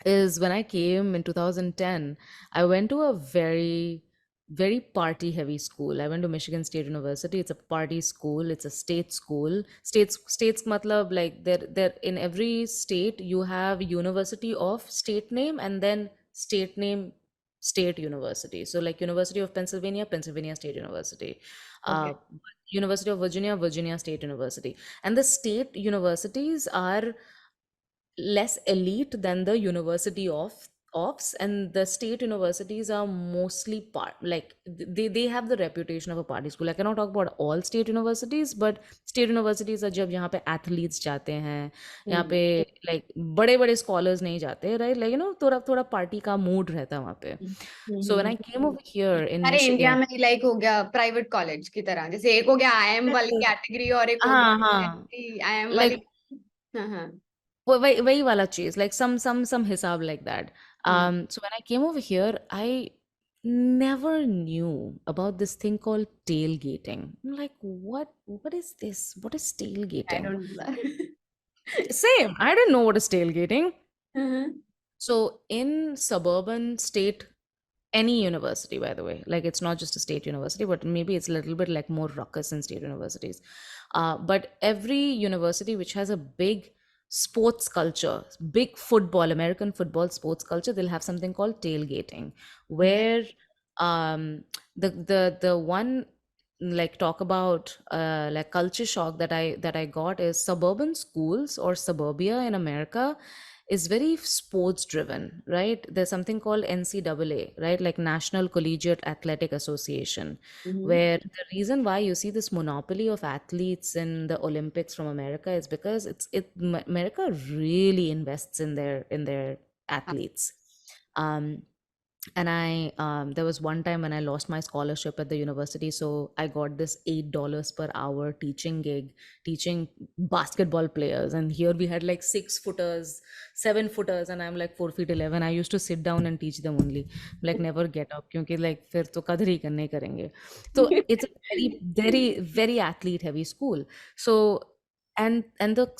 is when I came in 2010. I went to a very, very party heavy school. I went to Michigan State University. It's a party school. It's a state school. States matlab, like, there in every state you have university of state name, and then state name state university. So like University of Pennsylvania, Pennsylvania State University. Uh, Okay. University of Virginia, Virginia State University. And the state universities are less elite than the university of offs, and the state universities are mostly part, like, they have the reputation of a party school. I cannot talk about all state universities, but state universities are जब यहाँ पे athletes जाते हैं, यहाँ हम्म पे like बड़े बड़े scholars नहीं जाते, right? Like, थोड़ा थोड़ा party का mood रहता है वहाँ पे. So when I came over here in अरे इंडिया Michigan. में लाइक हो गया प्राइवेट कॉलेज की तरह, जैसे एक हो गया आईएम वाली कैटेगरी और एक हो हाँ गया हाँ, आईएम वाली. like हाँ हाँ. वही वाला चीज, like some हिसाब like that. Hmm. So when I came over here, I never knew about this thing called tailgating. I'm like, what is this? What is I tailgating? Don't. Same, I didn't know what is tailgating. हाँ. So in suburban state, any university, by the way, like, it's not just a state university, but maybe it's a little bit like more ruckus in state universities. But every university which has a big sports culture, big football, American football sports culture, they'll have something called tailgating, Okay. where the one, like, talk about like culture shock that I got is suburban schools or suburbia in America is very sports driven, right? There's something called NCAA, right? Like National Collegiate Athletic Association, hmm. where the reason why you see this monopoly of athletes in the Olympics from America is because America really invests in their athletes. Um, and there was one time when I lost my scholarship at the university, so I got this $8 per hour teaching gig, teaching basketball players. And here we had like 6 footers, 7 footers, and I'm like 4 feet 11. I used to sit down and teach them only, like, never get up, क्योंकि like फिर तो कदर ही करने करेंगे. So it's a very, very, very athlete heavy school. So, and the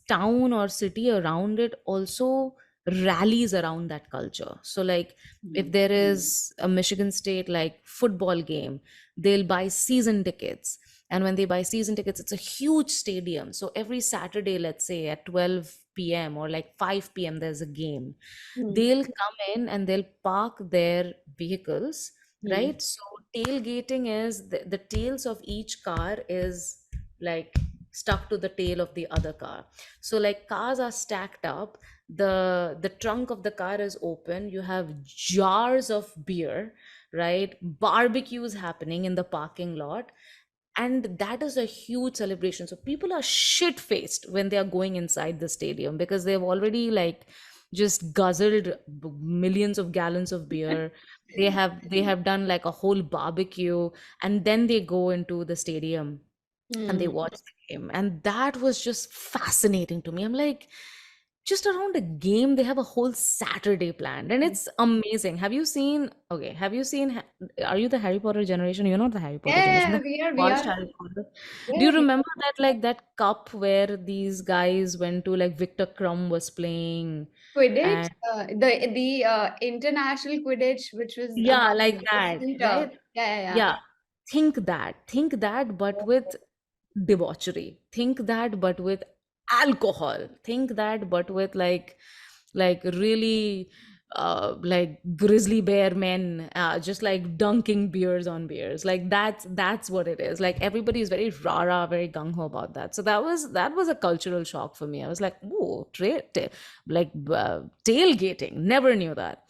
town or city around it also rallies around that culture. So like, if there is a Michigan State like football game, they'll buy season tickets. And when they buy season tickets, it's a huge stadium. So every Saturday, let's say at 12 p.m. or like 5 p.m., there's a game. Hmm. They'll come in and they'll park their vehicles, hmm. right? So tailgating is the tails of each car is like stuck to the tail of the other car. So like cars are stacked up, the trunk of the car is open, you have jars of beer, right? Barbecues happening in the parking lot, and that is a huge celebration. So people are shit faced when they are going inside the stadium because they've already like just guzzled millions of gallons of beer. They have done like a whole barbecue, and then they go into the stadium and they hmm. watch the game. And that was just fascinating to me. I'm like, just around a game, they have a whole Saturday planned, and it's amazing. Have you seen? Okay, have you seen? Are you the Harry Potter generation? You're not the Harry Potter generation. Yeah, Have we you are watched Harry Potter? Do yeah, you remember that, like, that cup where these guys went to, like, Victor Crumb was playing, Quidditch, and the international Quidditch, which was yeah, about like that, different. right? Yeah. Yeah, think that, but with debauchery. Think that, but with alcohol. Think that, but with like really. like grizzly bear men, just like dunking beers on beers. Like that's what it is. Like everybody is very rah-rah, very gung-ho about that. So that was a cultural shock for me. I was like, oh, tailgating. Never knew that.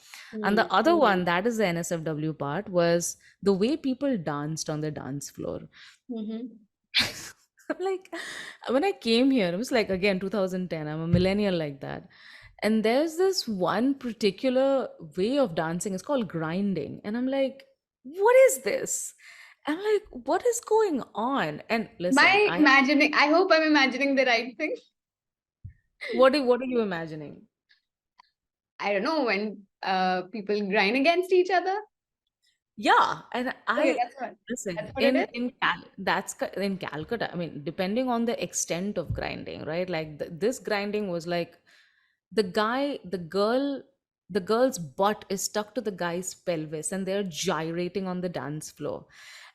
And the Hmm. other one, that is the NSFW part, was the way people danced on the dance floor. Mm-hmm. Like when I came here, it was like again 2010. I'm a millennial like that. And there's this one particular way of dancing. It's called grinding. And I'm like, what is this? I'm like, what is going on? And listen, By imagining, I hope I'm imagining the right thing. what are you imagining? I don't know, when people grind against each other. Yeah, and Okay, I that's listen what it is. in Calcutta. I mean, depending on the extent of grinding, right? Like this grinding was like the guy, the girl's butt is stuck to the guy's pelvis, and they're gyrating on the dance floor.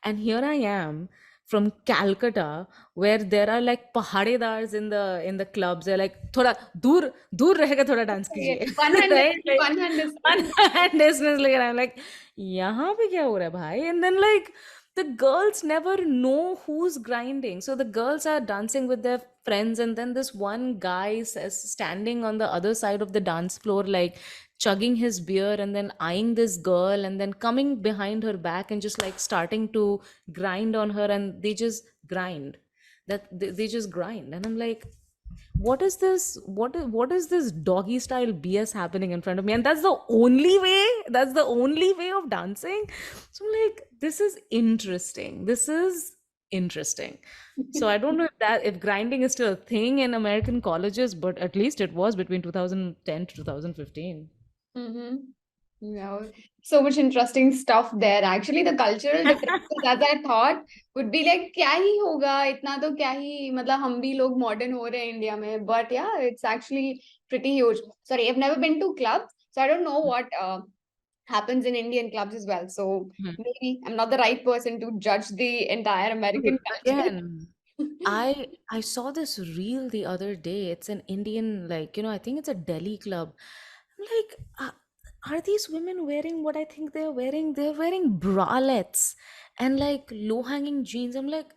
And here I am from Calcutta, where there are like pahadedars in the clubs. They're like, thoda dur rahega, thoda dance Yeah. kijiye, One hand right? distance, Like one hand one distance. hand distance. Like, and I'm like, यहाँ पे क्या हो रहा है भाई? And then like the girls never know who's grinding. So the girls are dancing with their friends, and then this one guy says, standing on the other side of the dance floor, like chugging his beer and then eyeing this girl and then coming behind her back and just like starting to grind on her, and they just grind. They just grind. And I'm like, what is this? What is this doggy style BS happening in front of me? And that's the only way of dancing. So I'm like, this is interesting. This is interesting. So I don't know if grinding is still a thing in American colleges, but at least it was between 2010 to 2015. Mm-hmm. Yeah, so much interesting stuff there. Actually, the cultural differences, as I thought, would be like, क्या ही होगा इतना तो क्या ही मतलब हम भी लोग modern हो रहे हैं इंडिया में. But yeah, it's actually pretty huge. Sorry, I've never been to clubs, so I don't know what happens in Indian clubs as well. So Mhm. maybe I'm not the right person to judge the entire Dude, American culture. again, I saw this reel the other day. It's an Indian, like, I think it's a Delhi club. Like, are these women wearing what I think they're wearing? They're wearing bralettes and like low-hanging jeans. I'm like,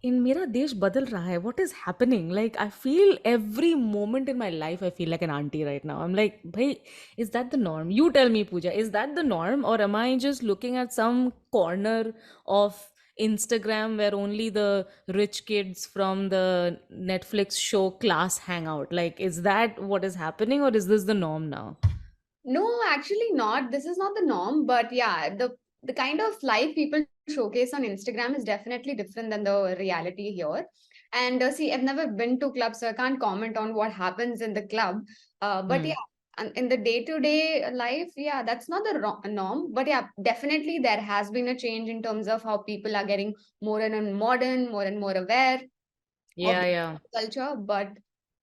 in मेरा देश बदल रहा है. What is happening? Like, I feel every moment in my life I feel like an auntie right now. I'm like, bhai, is that the norm? You tell me, Pooja, is that the norm, or am I just looking at some corner of Instagram where only the rich kids from the Netflix show Class hang out? Like, is that what is happening, or is this the norm now? No, actually not. This is not the norm, but yeah, the kind of life people showcase on Instagram is definitely different than the reality here. And see, I've never been to clubs, so I can't comment on what happens in the club. But Hmm. yeah, and in the day-to-day life, yeah, that's not the norm. But yeah, definitely there has been a change in terms of how people are getting more and modern, more and more aware of Yeah, the yeah. culture, but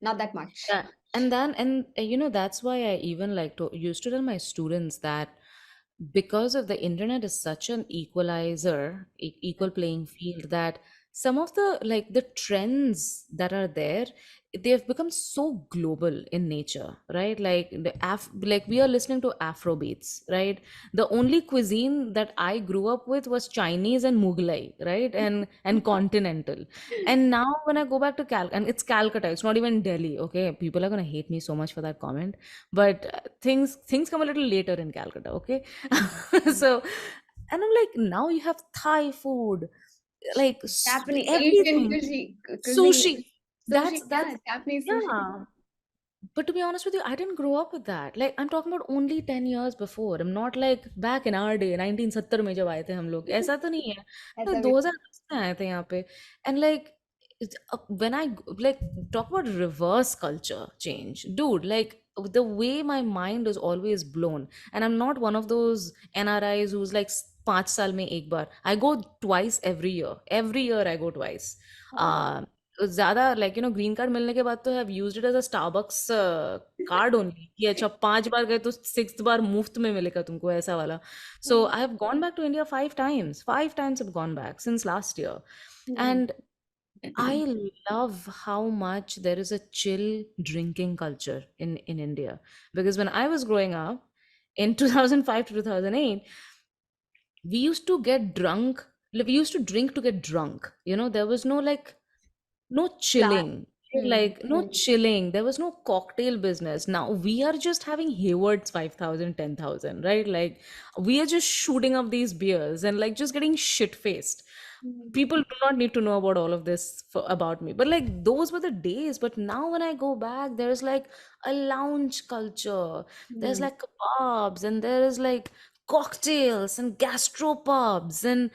not that much. Yeah, that's why I even like to used to tell my students that because of the internet is such an equalizer, equal playing field, that some of the trends that are there, they have become so global in nature, right? Like like we are listening to Afro beats, right? The only cuisine that I grew up with was Chinese and Mughlai, right? And continental. And now when I go back to and it's Calcutta, it's not even Delhi. Okay, people are gonna hate me so much for that comment, but things come a little later in Calcutta. Okay, so, and I'm like, now you have Thai food, like Japanese, Asian everything, cuisine. sushi. Sushi, That's yeah, Japanese sushi. yeah. But to be honest with you, I didn't grow up with that. Like, I'm talking about only 10 years before. I'm not like back in our day, 1970 में जब आए थे हम लोग. ऐसा तो नहीं है. ऐसा तो भी 2010 में आए थे यहाँ पे. And like, when I like talk about reverse culture change, dude, like the way my mind is always blown. And I'm not one of those NRIs who's like 5 साल में एक बार. I go twice every year. Every year I go twice. oh, ज्यादा like green card मिलने के बाद तो have used it as a Starbucks card only, कि अच्छा 5 बार गए तो 6th बार मुफ्त में मिलेगा तुमको, ऐसा वाला. So mm, I have gone back to India 5 times. 5 times I've gone back since last year. mm, And I love how much there is a chill drinking culture in India. Because when I was growing up in 2005 to 2008, we used to get drunk. Like, we used to drink to get drunk. There was no like no Class. chilling. Hmm. Like no chilling. There was no cocktail business. Now we are just having Hayward's 5,000, 10,000, right? Like we are just shooting up these beers and like just getting shit faced. Hmm. People do not need to know about all of this about me, but like those were the days. But now when I go back, there's like a lounge culture, there's Hmm. like kebabs, and there is like cocktails and gastropubs and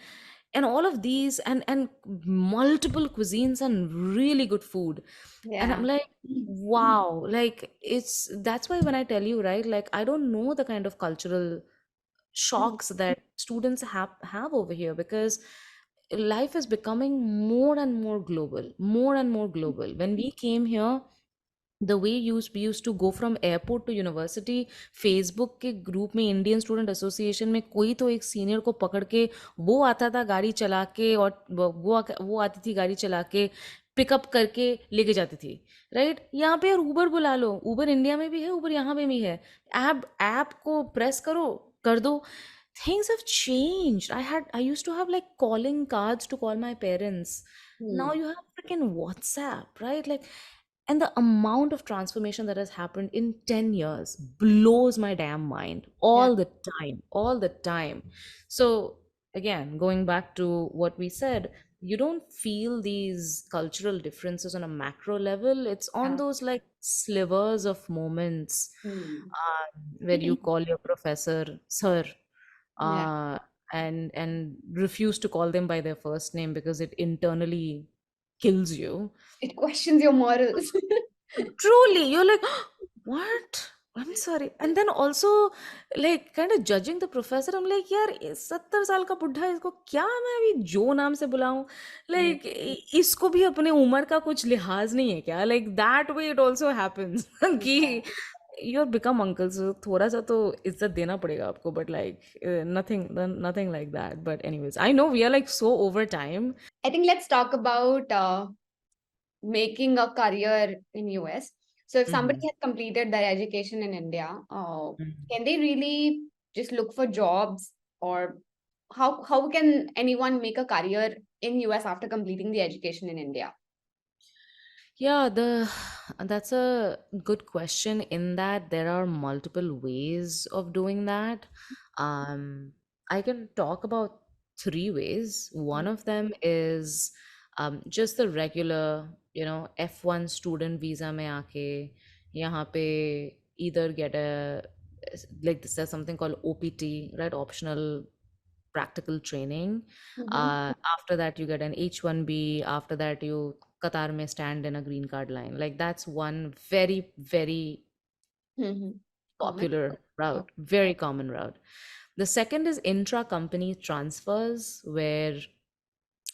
all of these, and multiple cuisines and really good food. And I'm Yeah. like, wow, like that's why when I tell you, right, like I don't know the kind of cultural Hmm. shocks that students have over here, because life is becoming more and more global, more and more global. When we came here, the way we used to go from airport to university, Facebook के group में, Indian student association में कोई तो एक senior को पकड़ के वो आता था गाड़ी चला के, और वो आती थी गाड़ी चला के पिकअप करके लेके जाती थी, राइट? यहाँ पे यार उबर बुला लो, उबर इंडिया में भी है, उबर यहाँ पे भी है। ऐप ऐप को प्रेस करो, कर दो। Things have changed. I used to have like calling cards to call my parents. Now Hmm. you have freaking WhatsApp, right? Like, and the amount of transformation that has happened in 10 years blows my damn mind Yeah. all the time, all the time. So, again, going back to what we said, you don't feel these cultural differences on a macro level. It's on Yeah. those like slivers of moments, Hmm. where you call your professor sir, Yeah. uh, and refuse to call them by their first name because it internally kills you. It questions your morals. Truly, you're like, what? I'm sorry. And then also, like, kind of judging the professor. I'm like, यार 70 साल का बुढ़ा है, इसको क्या मैं अभी जो नाम से बुलाऊं? Hmm. Like, इसको भी अपने उम्र का कुछ लिहाज नहीं है क्या? Like that way it also happens कि you become uncle, so थोड़ा सा तो इज्जत देना पड़ेगा आपको. But like nothing like that. But anyways, I know we are like so over time. I think let's talk about making a career in US. So if somebody Mhm. has completed their education in India, Mhm. can they really just look for jobs, or how can anyone make a career in US after completing the education in India? Yeah, that's a good question, in that there are multiple ways of doing that. I can talk about three ways. One of them is just the regular, F1 student visa में आके यहाँ पे either get a, like this, there's something called OPT, right? Optional practical training. Mm-hmm. After that, you get an H1B. After that, you Qatar may stand in a green card line. Like that's one very, very Mm-hmm. Common. popular Oh. route, very common route. The second is intra-company transfers, where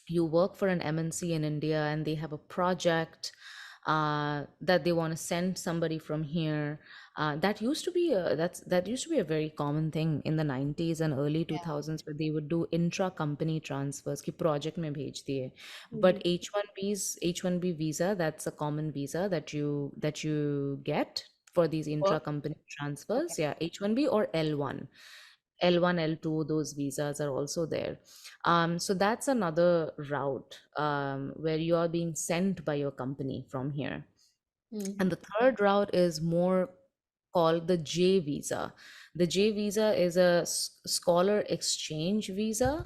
you work for an MNC in India and they have a project that they want to send somebody from here. That used to be a very common thing in the 90s and early Yeah. 2000s, where they would do intra-company transfers कि project में भेज दिए. Mm-hmm. But H1B visa, that's a common visa that you get for these Work. intra-company Okay. transfers. Yeah, H1B or L1. L1, L2, those visas are also there. So that's another route, where you are being sent by your company from here. Mm-hmm. And the third route is more called the J visa. The J visa is a scholar exchange visa.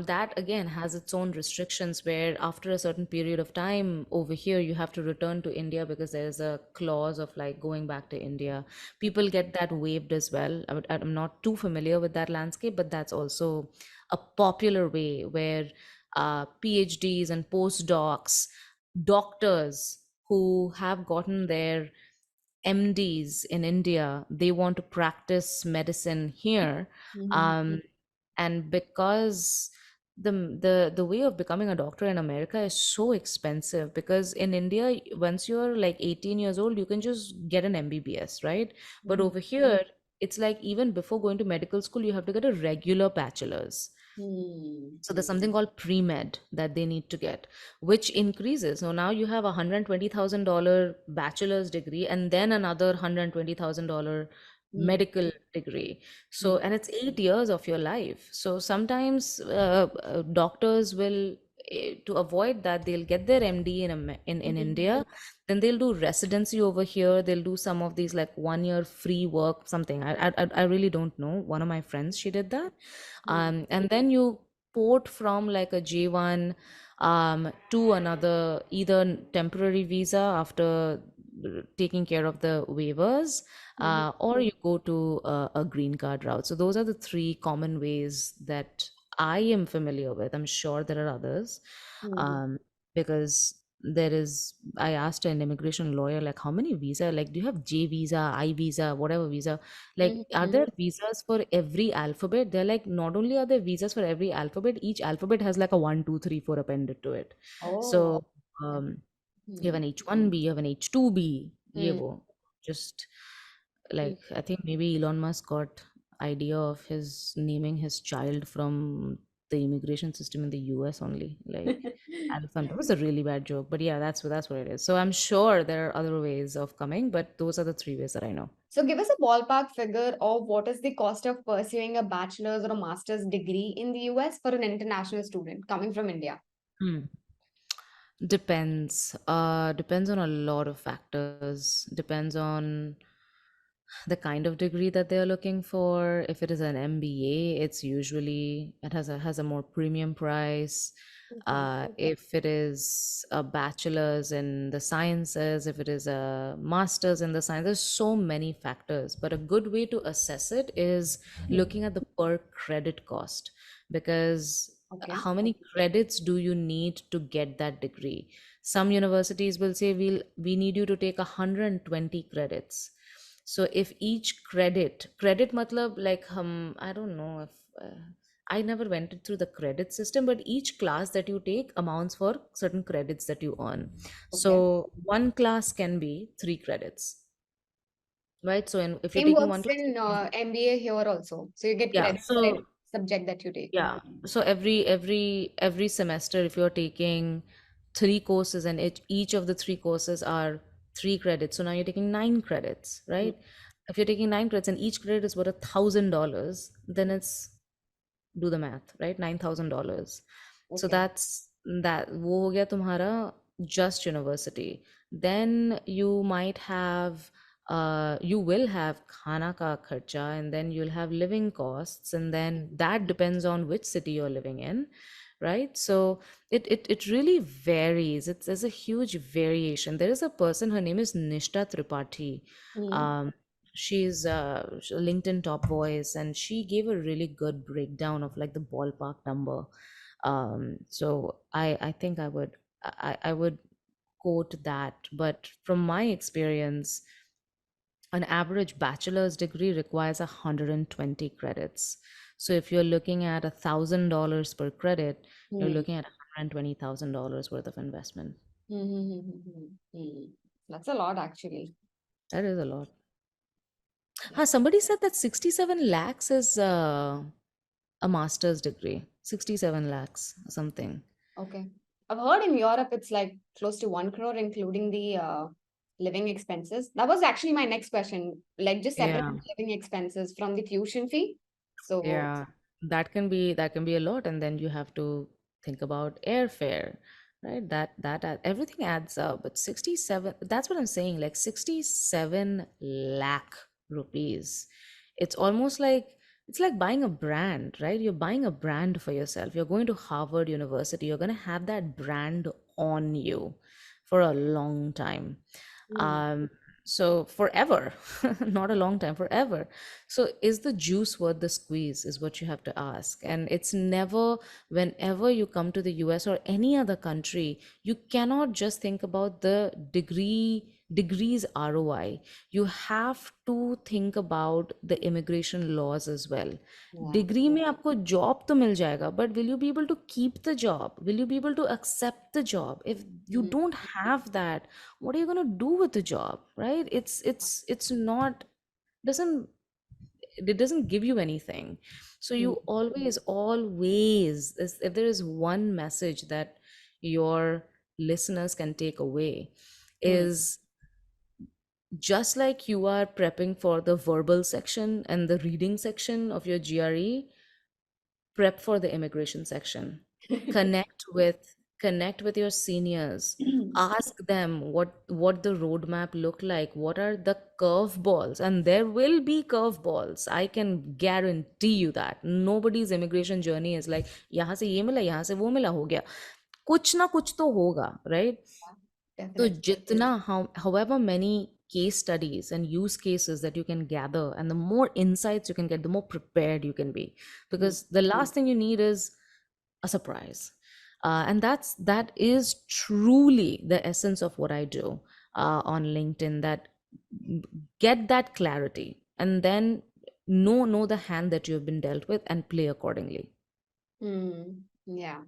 That again has its own restrictions, where after a certain period of time over here, you have to return to India, because there's a clause of like going back to India. People get that waived as well. I'm not too familiar with that landscape, but that's also a popular way where PhDs and postdocs, doctors who have gotten their MDs in India, they want to practice medicine here. Mm-hmm. Um, and because the way of becoming a doctor in America is so expensive, because in India, once you're like 18 years old, you can just get an MBBS, right? But Mm-hmm. over here, it's like even before going to medical school, you have to get a regular bachelor's. Hmm. So there's something called pre-med that they need to get, which increases. So now you have a $120,000 bachelor's degree and then another $120,000 Hmm. medical degree. So, Hmm. and it's 8 years of your life. So sometimes doctors will, to avoid that, they'll get their MD in Hmm. India, then they'll do residency over here. They'll do some of these like 1 year free work, something. I really don't know. One of my friends, she did that. Hmm. And then you port from like a J1 to another, either temporary visa after taking care of the waivers, Hmm. or you go to a green card route. So those are the three common ways that I am familiar with. I'm sure there are others, Hmm. um, because there is. I asked an immigration lawyer, like, how many visa? Like, do you have J visa, I visa, whatever visa? Like, are Hmm. there visas for every alphabet? They're like, not only are there visas for every alphabet, each alphabet has like a one, two, three, four appended to it. Oh. So, you have Hmm. an H1B, you have an H2B, ye Hmm. wo. Just Hmm. like, I think maybe Elon Musk got idea of his naming his child from the immigration system in the US only. Like, elephant. That was a really bad joke, but yeah, that's what it is. So I'm sure there are other ways of coming, but those are the three ways that I know. So give us a ballpark figure of what is the cost of pursuing a bachelor's or a master's degree in the US for an international student coming from India. Hmm. Depends. Depends on a lot of factors. Depends on the kind of degree that they're looking for. If it is an MBA, it's usually it has a more premium price. Okay. If it is a bachelor's in the sciences, if it is a master's in the science, there's so many factors. But a good way to assess it is looking at the per credit cost, because Okay. how many credits do you need to get that degree? Some universities will say we need you to take 120 credits. So if each credit matlab, like I don't know if I never went through the credit system, but each class that you take amounts for certain credits that you earn. Okay. So one class can be 3 credits, right? So if you're Same taking one works class, in MBA here also. So you get yeah. credit for every So subject that you take. yeah. So every semester, if you're taking 3 courses and each of the 3 courses are 3 credits, so now you're taking 9 credits, Hmm. right? If you're taking 9 credits and each credit is worth $1,000, then it's, do the math, right? $9,000. So Okay. that's that. वो हो गया तुम्हारा just university. Then you might have you will have khana ka kharcha, and then you'll have living costs, and then that depends on which city you're living in, right? So it really varies. There's a huge variation. There is a person, her name is Nishta Tripathi. Hmm. um, she's a LinkedIn top voice, and she gave a really good breakdown of like the ballpark number. So I think I would quote that. But from my experience, an average bachelor's degree requires 120 credits. So if you're looking at $1,000 per credit, you're Hmm. looking at $120,000 worth of investment. Hmm. Hmm. Hmm. Hmm. That's a lot actually. That is a lot. Yeah. Somebody said that 67 lakhs is a master's degree. 67 lakhs or something. Okay. I've heard in Europe it's like close to 1 crore, including the living expenses. That was actually my next question. Like just separate Yeah. living expenses from the tuition fee. So, Yeah, that can be a lot, and then you have to think about airfare, right? Everything adds up. But 67, that's what I'm saying, like 67 lakh rupees. It's almost like it's like buying a brand, right? You're buying a brand for yourself. You're going to Harvard University. You're going to have that brand on you for a long time. hmm. Um, so forever, not a long time, forever. So is the juice worth the squeeze, is what you have to ask. And it's never, whenever you come to the US or any other country, you cannot just think about the degrees ROI. You have to think about the immigration laws as well. Yeah. Degree में आपको job तो मिल जाएगा, but will you be able to keep the job? Will you be able to accept the job? If you Hmm. don't have that, what are you going to do with the job, right? It's not, doesn't it doesn't give you anything. So you Hmm. always, if there is one message that your listeners can take away, Hmm. is just like you are prepping for the verbal section and the reading section of your GRE, prep for the immigration section. Connect with your seniors. Ask them what the roadmap look like. What are the curveballs? And there will be curveballs. I can guarantee you that. Nobody's immigration journey is like यहाँ से ये मिला, यहाँ से वो मिला, हो गया. कुछ ना कुछ तो होगा, right? So Definitely. jitna, however many case studies and use cases that you can gather, and the more insights you can get, the more prepared you can be. Hmm. Because the last thing you need is a surprise, and that is truly the essence of what I do on LinkedIn. That get that clarity, and then know the hand that you have been dealt with, and play accordingly. Hmm. Yeah.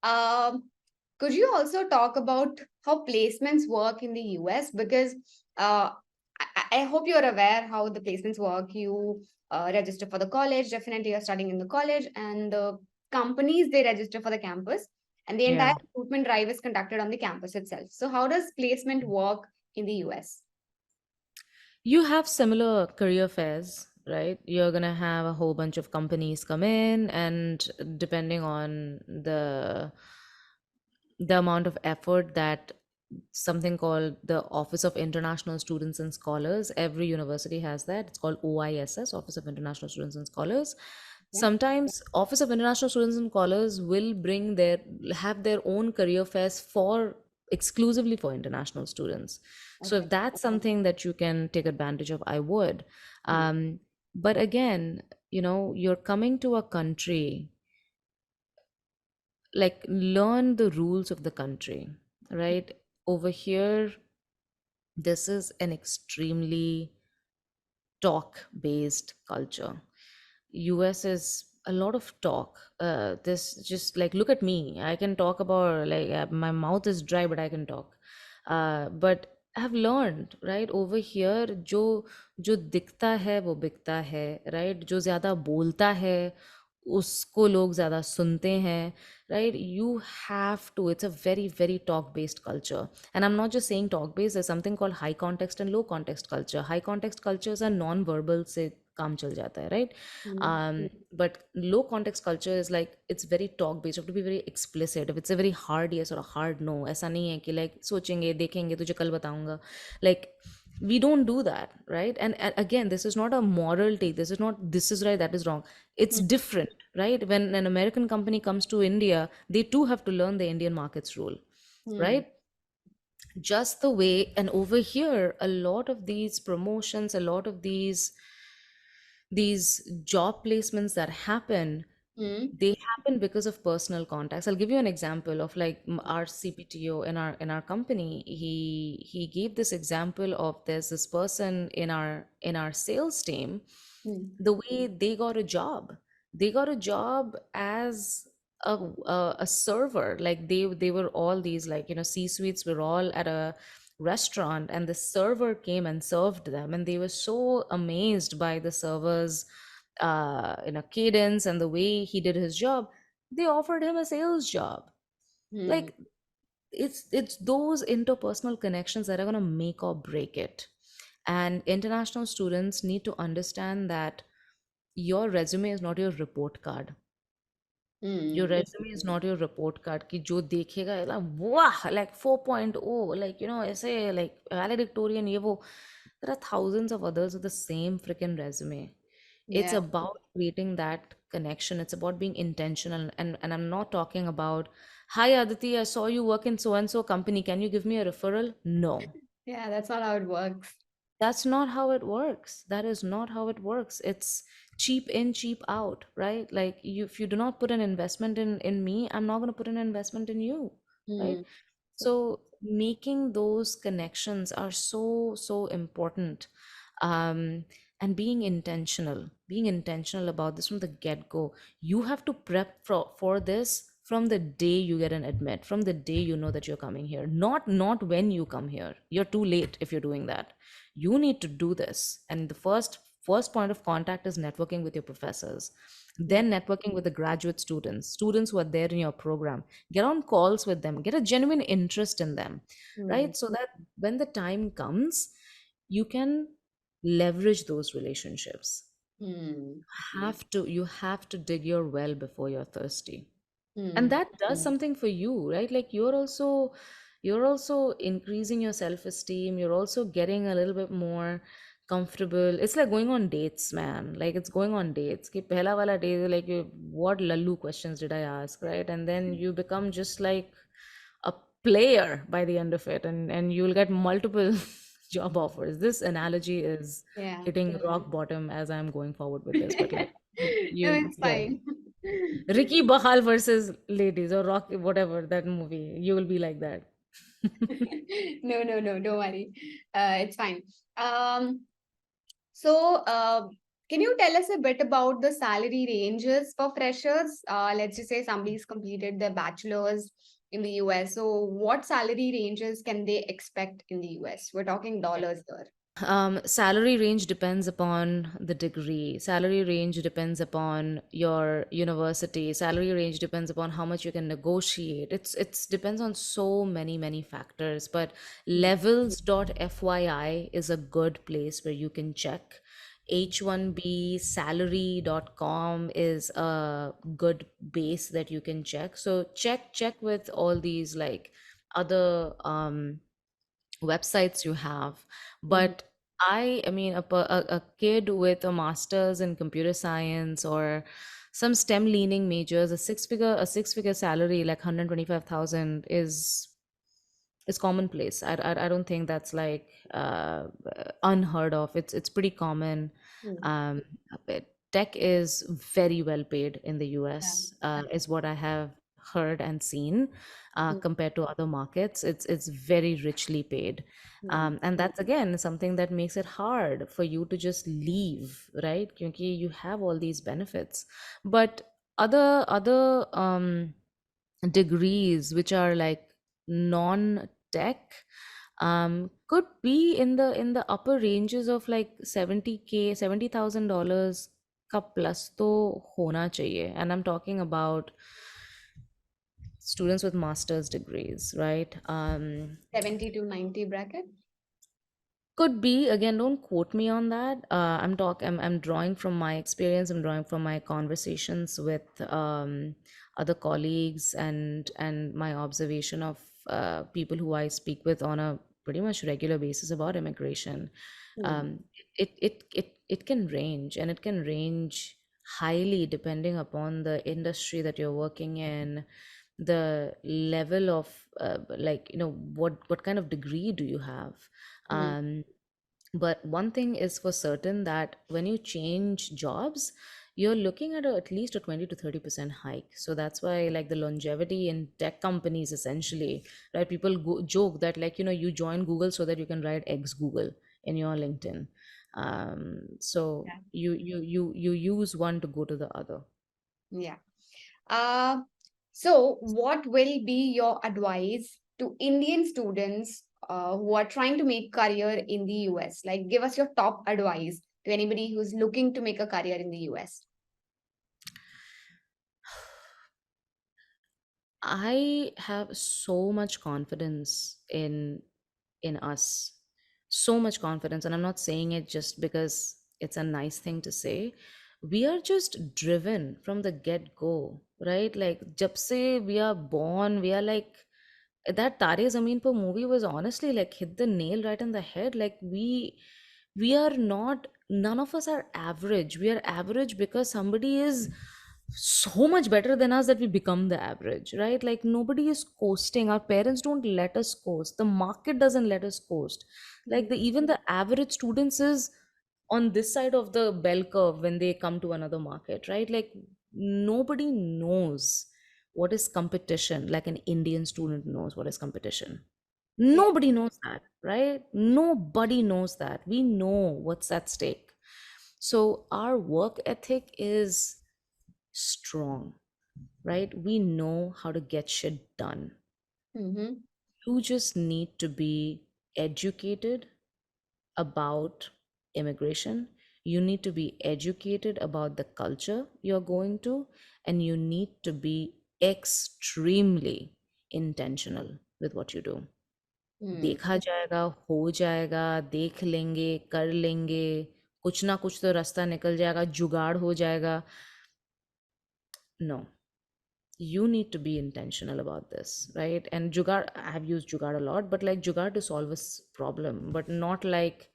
Um, could you also talk about how placements work in the US? Because I hope you're aware how the placements work. You register for the college, definitely you're studying in the college, and the companies they register for the campus, and the entire Yeah. recruitment drive is conducted on the campus itself. So, how does placement work in the US? You have similar career fairs, right? You're going to have a whole bunch of companies come in, and depending on the amount of effort that something called the Office of International Students and Scholars, every university has that. It's called OISS, Office of International Students and Scholars. Yeah. Sometimes Office of International Students and Scholars will have their own career fairs for exclusively for international students. So Okay. if that's something that you can take advantage of, I would. Hmm. But again, you're coming to a country, like, learn the rules of the country, right? Over here, this is an extremely talk based culture. US is a lot of talk. This just like, look at me. I can talk about, like, my mouth is dry, but I can talk. But I've learned, right, over here, जो जो दिखता है वो बिकता है, right? जो ज्यादा बोलता है उसको लोग ज्यादा सुनते हैं, right? You have to. It's a very, very talk based culture. And I'm not just saying talk based. There's something called high context and low context culture. High context cultures are non verbal से काम चल जाता है, right? Hmm. But low context culture is like, it's very talk based. You have to be very explicit. If it's a very hard yes or a hard no, ऐसा नहीं है कि like सोचेंगे देखेंगे तुझे कल बताऊंगा. Like, we don't do that, right? And again, this is not a moral take. This is not this is right, that is wrong. It's different, right? When an American company comes to India, they too have to learn the Indian markets rule, Hmm. right? Just the way. And over here, a lot of these promotions, a lot of these job placements that happen, Hmm. they happen because of personal contacts. I'll give you an example of, like, our CPTO in our company. He gave this example of, there's this person in our sales team. Hmm. The way they got a job as a server. Like, they were all these, like, C suites were all at a restaurant, and the server came and served them, and they were so amazed by the server's cadence and the way he did his job. They offered him a sales job. Hmm. Like, it's those interpersonal connections that are going to make or break it. And international students need to understand that your resume is not your report card. Your Hmm. resume is not your report card कि जो देखेगा वाह, like 4.0, like, ऐसे, like, valedictorian, ये वो. There are thousands of others with the same freaking resume. It's Yeah. about creating that connection. It's about being intentional. And I'm not talking about, hi Aditi, I saw you work in so and so company, can you give me a referral? No. Yeah, that's not how it works. That's not how it works. That is not how it works. It's cheap in, cheap out, right? Like, if you do not put an investment in me, I'm not going to put an investment in you, right? Hmm. So making those connections are so important. And being intentional about this from the get-go. You have to prep for this from the day you get an admit, from the day you know that you're coming here. Not when you come here. You're too late if you're doing that. You need to do this, and the first first point of contact is networking with your professors, then networking with the graduate students who are there in your program. Get on calls with them, get a genuine interest in them, Hmm. right? So that when the time comes, you can leverage those relationships. Hmm. You have to dig your well before you're thirsty, and Hmm. that does something for you, right? Like you're also increasing your self-esteem, you're also getting a little bit more comfortable. It's like going on dates, man. Like it's going on dates ki pehla wala date, like what lallu questions did I ask, right? And then you become just like a player by the end of it, and you'll get multiple job offers. This analogy is Yeah. hitting rock bottom as I'm going forward with this, but like No, you'll it's get fine. Ricky Bahal versus ladies or Rock, whatever that movie. You will be like that. No, no, no, don't worry. It's fine. Um, so, can you tell us a bit about the salary ranges for freshers? Let's just say somebody's completed their bachelor's in the US. So, what salary ranges can they expect in the US? We're talking dollars here. Salary range depends upon the degree. Salary range depends upon your university. Salary range depends upon how much you can negotiate. It's depends on so many factors. But Hmm. levels.fyi is a good place where you can check. H1B salary.com is a good base that you can check. So check with all these like other websites you have. Mhm. But I mean a kid with a master's in computer science or some STEM leaning majors, a six figure salary like 125,000 is commonplace. I don't think that's like unheard of. It's pretty common. Hmm. um Tech is very well paid in the Yeah. US, is what I have heard and seen. Hmm. Compared to other markets, it's very richly paid. Hmm. And that's again something that makes it hard for you to just leave, right? Because you have all these benefits. But other degrees which are like non-tech could be in the upper ranges of like 70K, $70,000 ka plus to hona chahiye. And I'm talking about students with master's degrees, right? 70 to 90 bracket. Could be, again, don't quote me on that. I'm drawing from my experience, I'm drawing from my conversations with other colleagues, and my observation of people who I speak with on a pretty much regular basis about immigration. Hmm. um, it can range, and it can range highly depending upon the industry that you're working in, the level of like what kind of degree do you have. Hmm. um, but one thing is for certain, that when you change jobs, you're looking at least a 20 to 30% hike. So that's why like the longevity in tech companies essentially, right? People joke that like you join Google so that you can write ex Google in your LinkedIn. So you use one to go to the other. Yeah. Uh, so, what will be your advice to Indian students who are trying to make career in the US? Like, give us your top advice to anybody who's looking to make a career in the US. I have so much confidence in us. So much confidence, and I'm not saying it just because it's a nice thing to say. We are just driven from the get-go, right? Like jab se we are born, we are like that Tare Zameen Par movie was honestly like hit the nail right in the head. Like we are not, none of us are average. We are average because somebody is so much better than us that we become the average, right? Like nobody is coasting. Our parents don't let us coast. The market doesn't let us coast. Like even the average students is on this side of the bell curve when they come to another market, right? Like nobody knows what is competition like an Indian student knows what is competition. Yeah. Nobody knows that, right? Nobody knows that. We know what's at stake. So our work ethic is strong, right? We know how to get shit done. Mm-hmm. You just need to be educated about immigration. You need to be educated about the culture you're going to, and you need to be extremely intentional with what you do. Hmm. देखा जाएगा, हो जाएगा, देख लेंगे, कर लेंगे, कुछ ना कुछ तो रास्ता निकल जाएगा, जुगाड़ हो जाएगा. No, you need to be intentional about this, right? And jugaad, I have used jugaad a lot, but like jugaad to solve a problem, but not like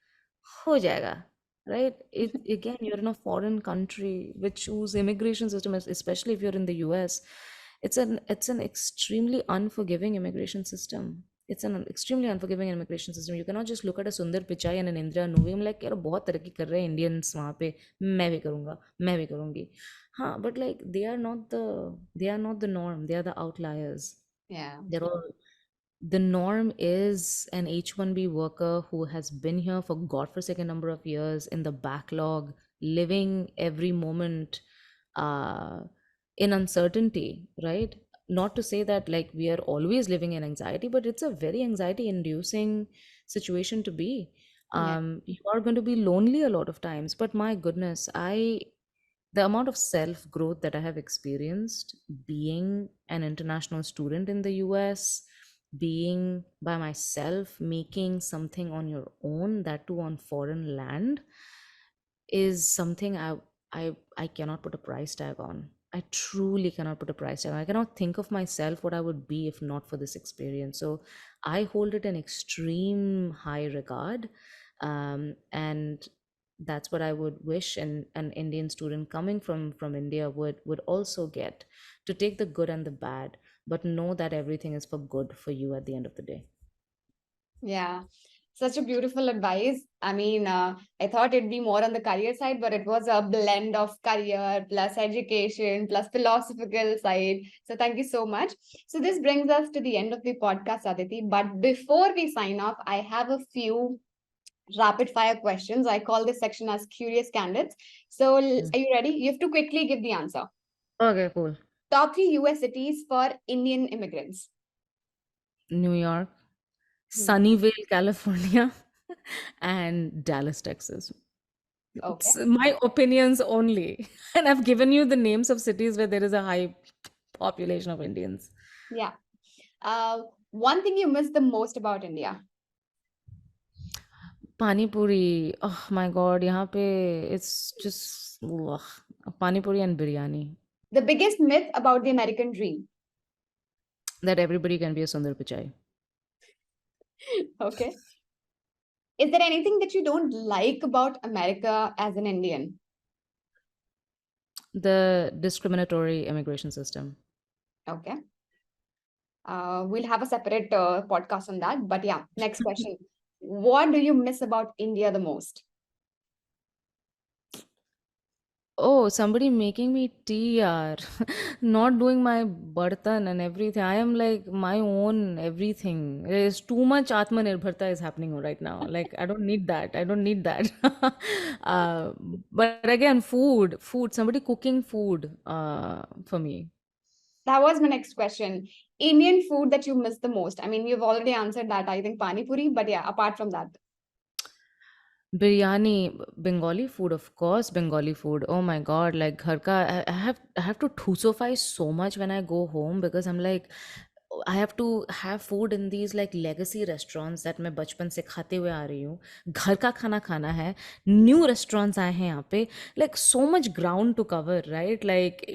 ho jayega, right? It again, you're in a foreign country which whose immigration system is, especially if you're in the US, it's an extremely unforgiving immigration system. It's an extremely unforgiving immigration system. You cannot just look at a Sundar Pichai and an Indira Nooyi. I'm like, यार बहुत तरक्की कर रहे हैं Indians वहाँ पे, मैं भी करूँगा, मैं भी करूँगी. Huh, but like they are not the norm. They are the outliers. Yeah. They're all the norm is an H-1B worker who has been here for godforsaken number of years in the backlog, living every moment uh, in uncertainty, right? Not to say that like we are always living in anxiety, but it's a very anxiety-inducing situation to be. Yeah. You are going to be lonely a lot of times, but my goodness, the amount of self growth that I have experienced being an international student in the US, being by myself, making something on your own, that too on foreign land, is something I cannot put a price tag on. I truly cannot put a price tag on. I cannot think of myself what I would be if not for this experience. So I hold it in extreme high regard. And that's what I would wish an Indian student coming from India would also get, to take the good and the bad, but know that everything is for good for you at the end of the day. Yeah. Such a beautiful advice. I mean, I thought it'd be more on the career side, but it was a blend of career plus education plus philosophical side. So thank you so much. So this brings us to the end of the podcast, Aditi. But before we sign off, I have a few rapid fire questions. I call this section as Curious Candids. So Mm. are you ready? You have to quickly give the answer. Okay, cool. Top three US cities for Indian immigrants. New York, Hmm. Sunnyvale, California, and Dallas, Texas. Okay. It's my opinions only. And I've given you the names of cities where there is a high population of Indians. Yeah. One thing you miss the most about India. Pani Puri. Oh my God. यहाँ पे it's just ugh. Pani Puri and biryani. The biggest myth about the American dream. That everybody can be a Sundar Pichai. Okay. Is there anything that you don't like about America as an Indian? The discriminatory immigration system. Okay. We'll have a separate podcast on that. But yeah, next question. What do you miss about India the most? Oh, somebody making me tea, yaar. Not doing my bartan and everything. I am like my own everything. There's too much Atmanirbharta is happening right now. Like, I don't need that. I don't need that. uh, but again, food, somebody cooking food for me. That was my next question. Indian food that you miss the most. I mean, you've already answered that, I think, Pani Puri. But yeah, apart from that. Biryani, Bengali food, of course, Bengali food. Oh my God, like घर का, I have to thusify so much when I go home because I'm like, I have to have food in these like legacy restaurants that मैं बचपन से खाते हुए आ रही हूँ. घर का खाना खाना है. New restaurants आए हैं यहाँ पे. Like so much ground to cover, right? Like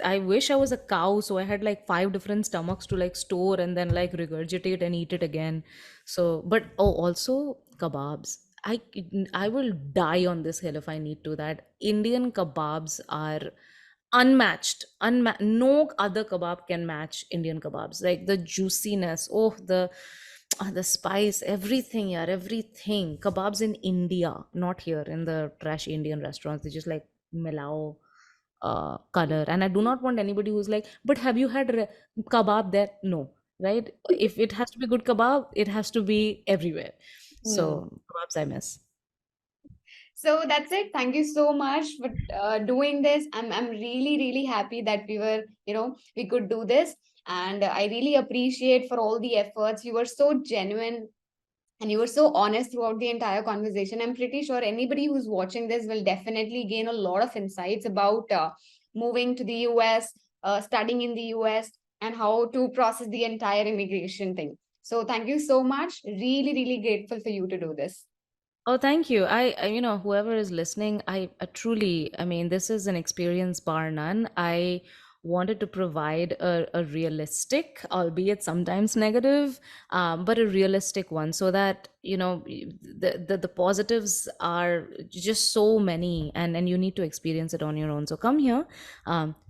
I wish I was a cow, so I had like 5 different stomachs to like store and then like regurgitate and eat it again. So, but oh, also kebabs. I will die on this hill if I need to. That Indian kebabs are unmatched. No other kebab can match Indian kebabs. Like the juiciness, oh the spice, everything, yeah, everything. Kebabs in India, not here in the trash Indian restaurants. They just like melao color. And I do not want anybody who's like, but have you had kebab there? No, right? If it has to be good kebab, it has to be everywhere. Hmm. So kebabs I miss. So that's it. Thank you so much for doing this. I'm really really happy that we could do this, and I really appreciate for all the efforts. You were so genuine. And you were so honest throughout the entire conversation. I'm pretty sure anybody who's watching this will definitely gain a lot of insights about moving to the US, studying in the US, and how to process the entire immigration thing. So thank you so much. Really, really grateful for you to do this. Oh, thank you. Whoever is listening, I truly, I mean, this is an experience bar none. I wanted to provide a realistic, albeit sometimes negative, but a realistic one, so that the positives are just so many, and you need to experience it on your own. So come here,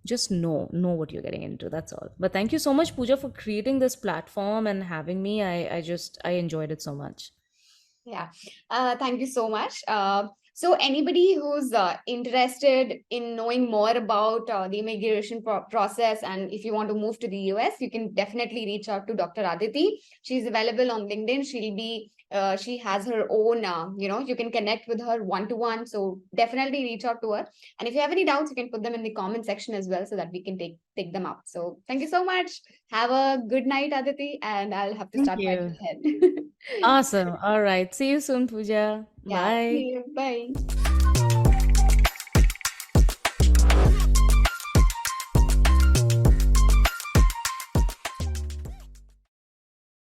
just know what you're getting into. That's all. But thank you so much, Pooja, for creating this platform and having me. I enjoyed it so much. Yeah. Thank you so much. So anybody who's interested in knowing more about the immigration process, and if you want to move to the US, you can definitely reach out to Dr. Aditi. She's available on LinkedIn. She has her own, you can connect with her one to one. So definitely reach out to her. And if you have any doubts, you can put them in the comment section as well so that we can take them up. So thank you so much. Have a good night, Aditi, and I'll have to Thank start my you. day ahead. Awesome. All right. See you soon, Pooja. Yeah, Bye. see you. Bye.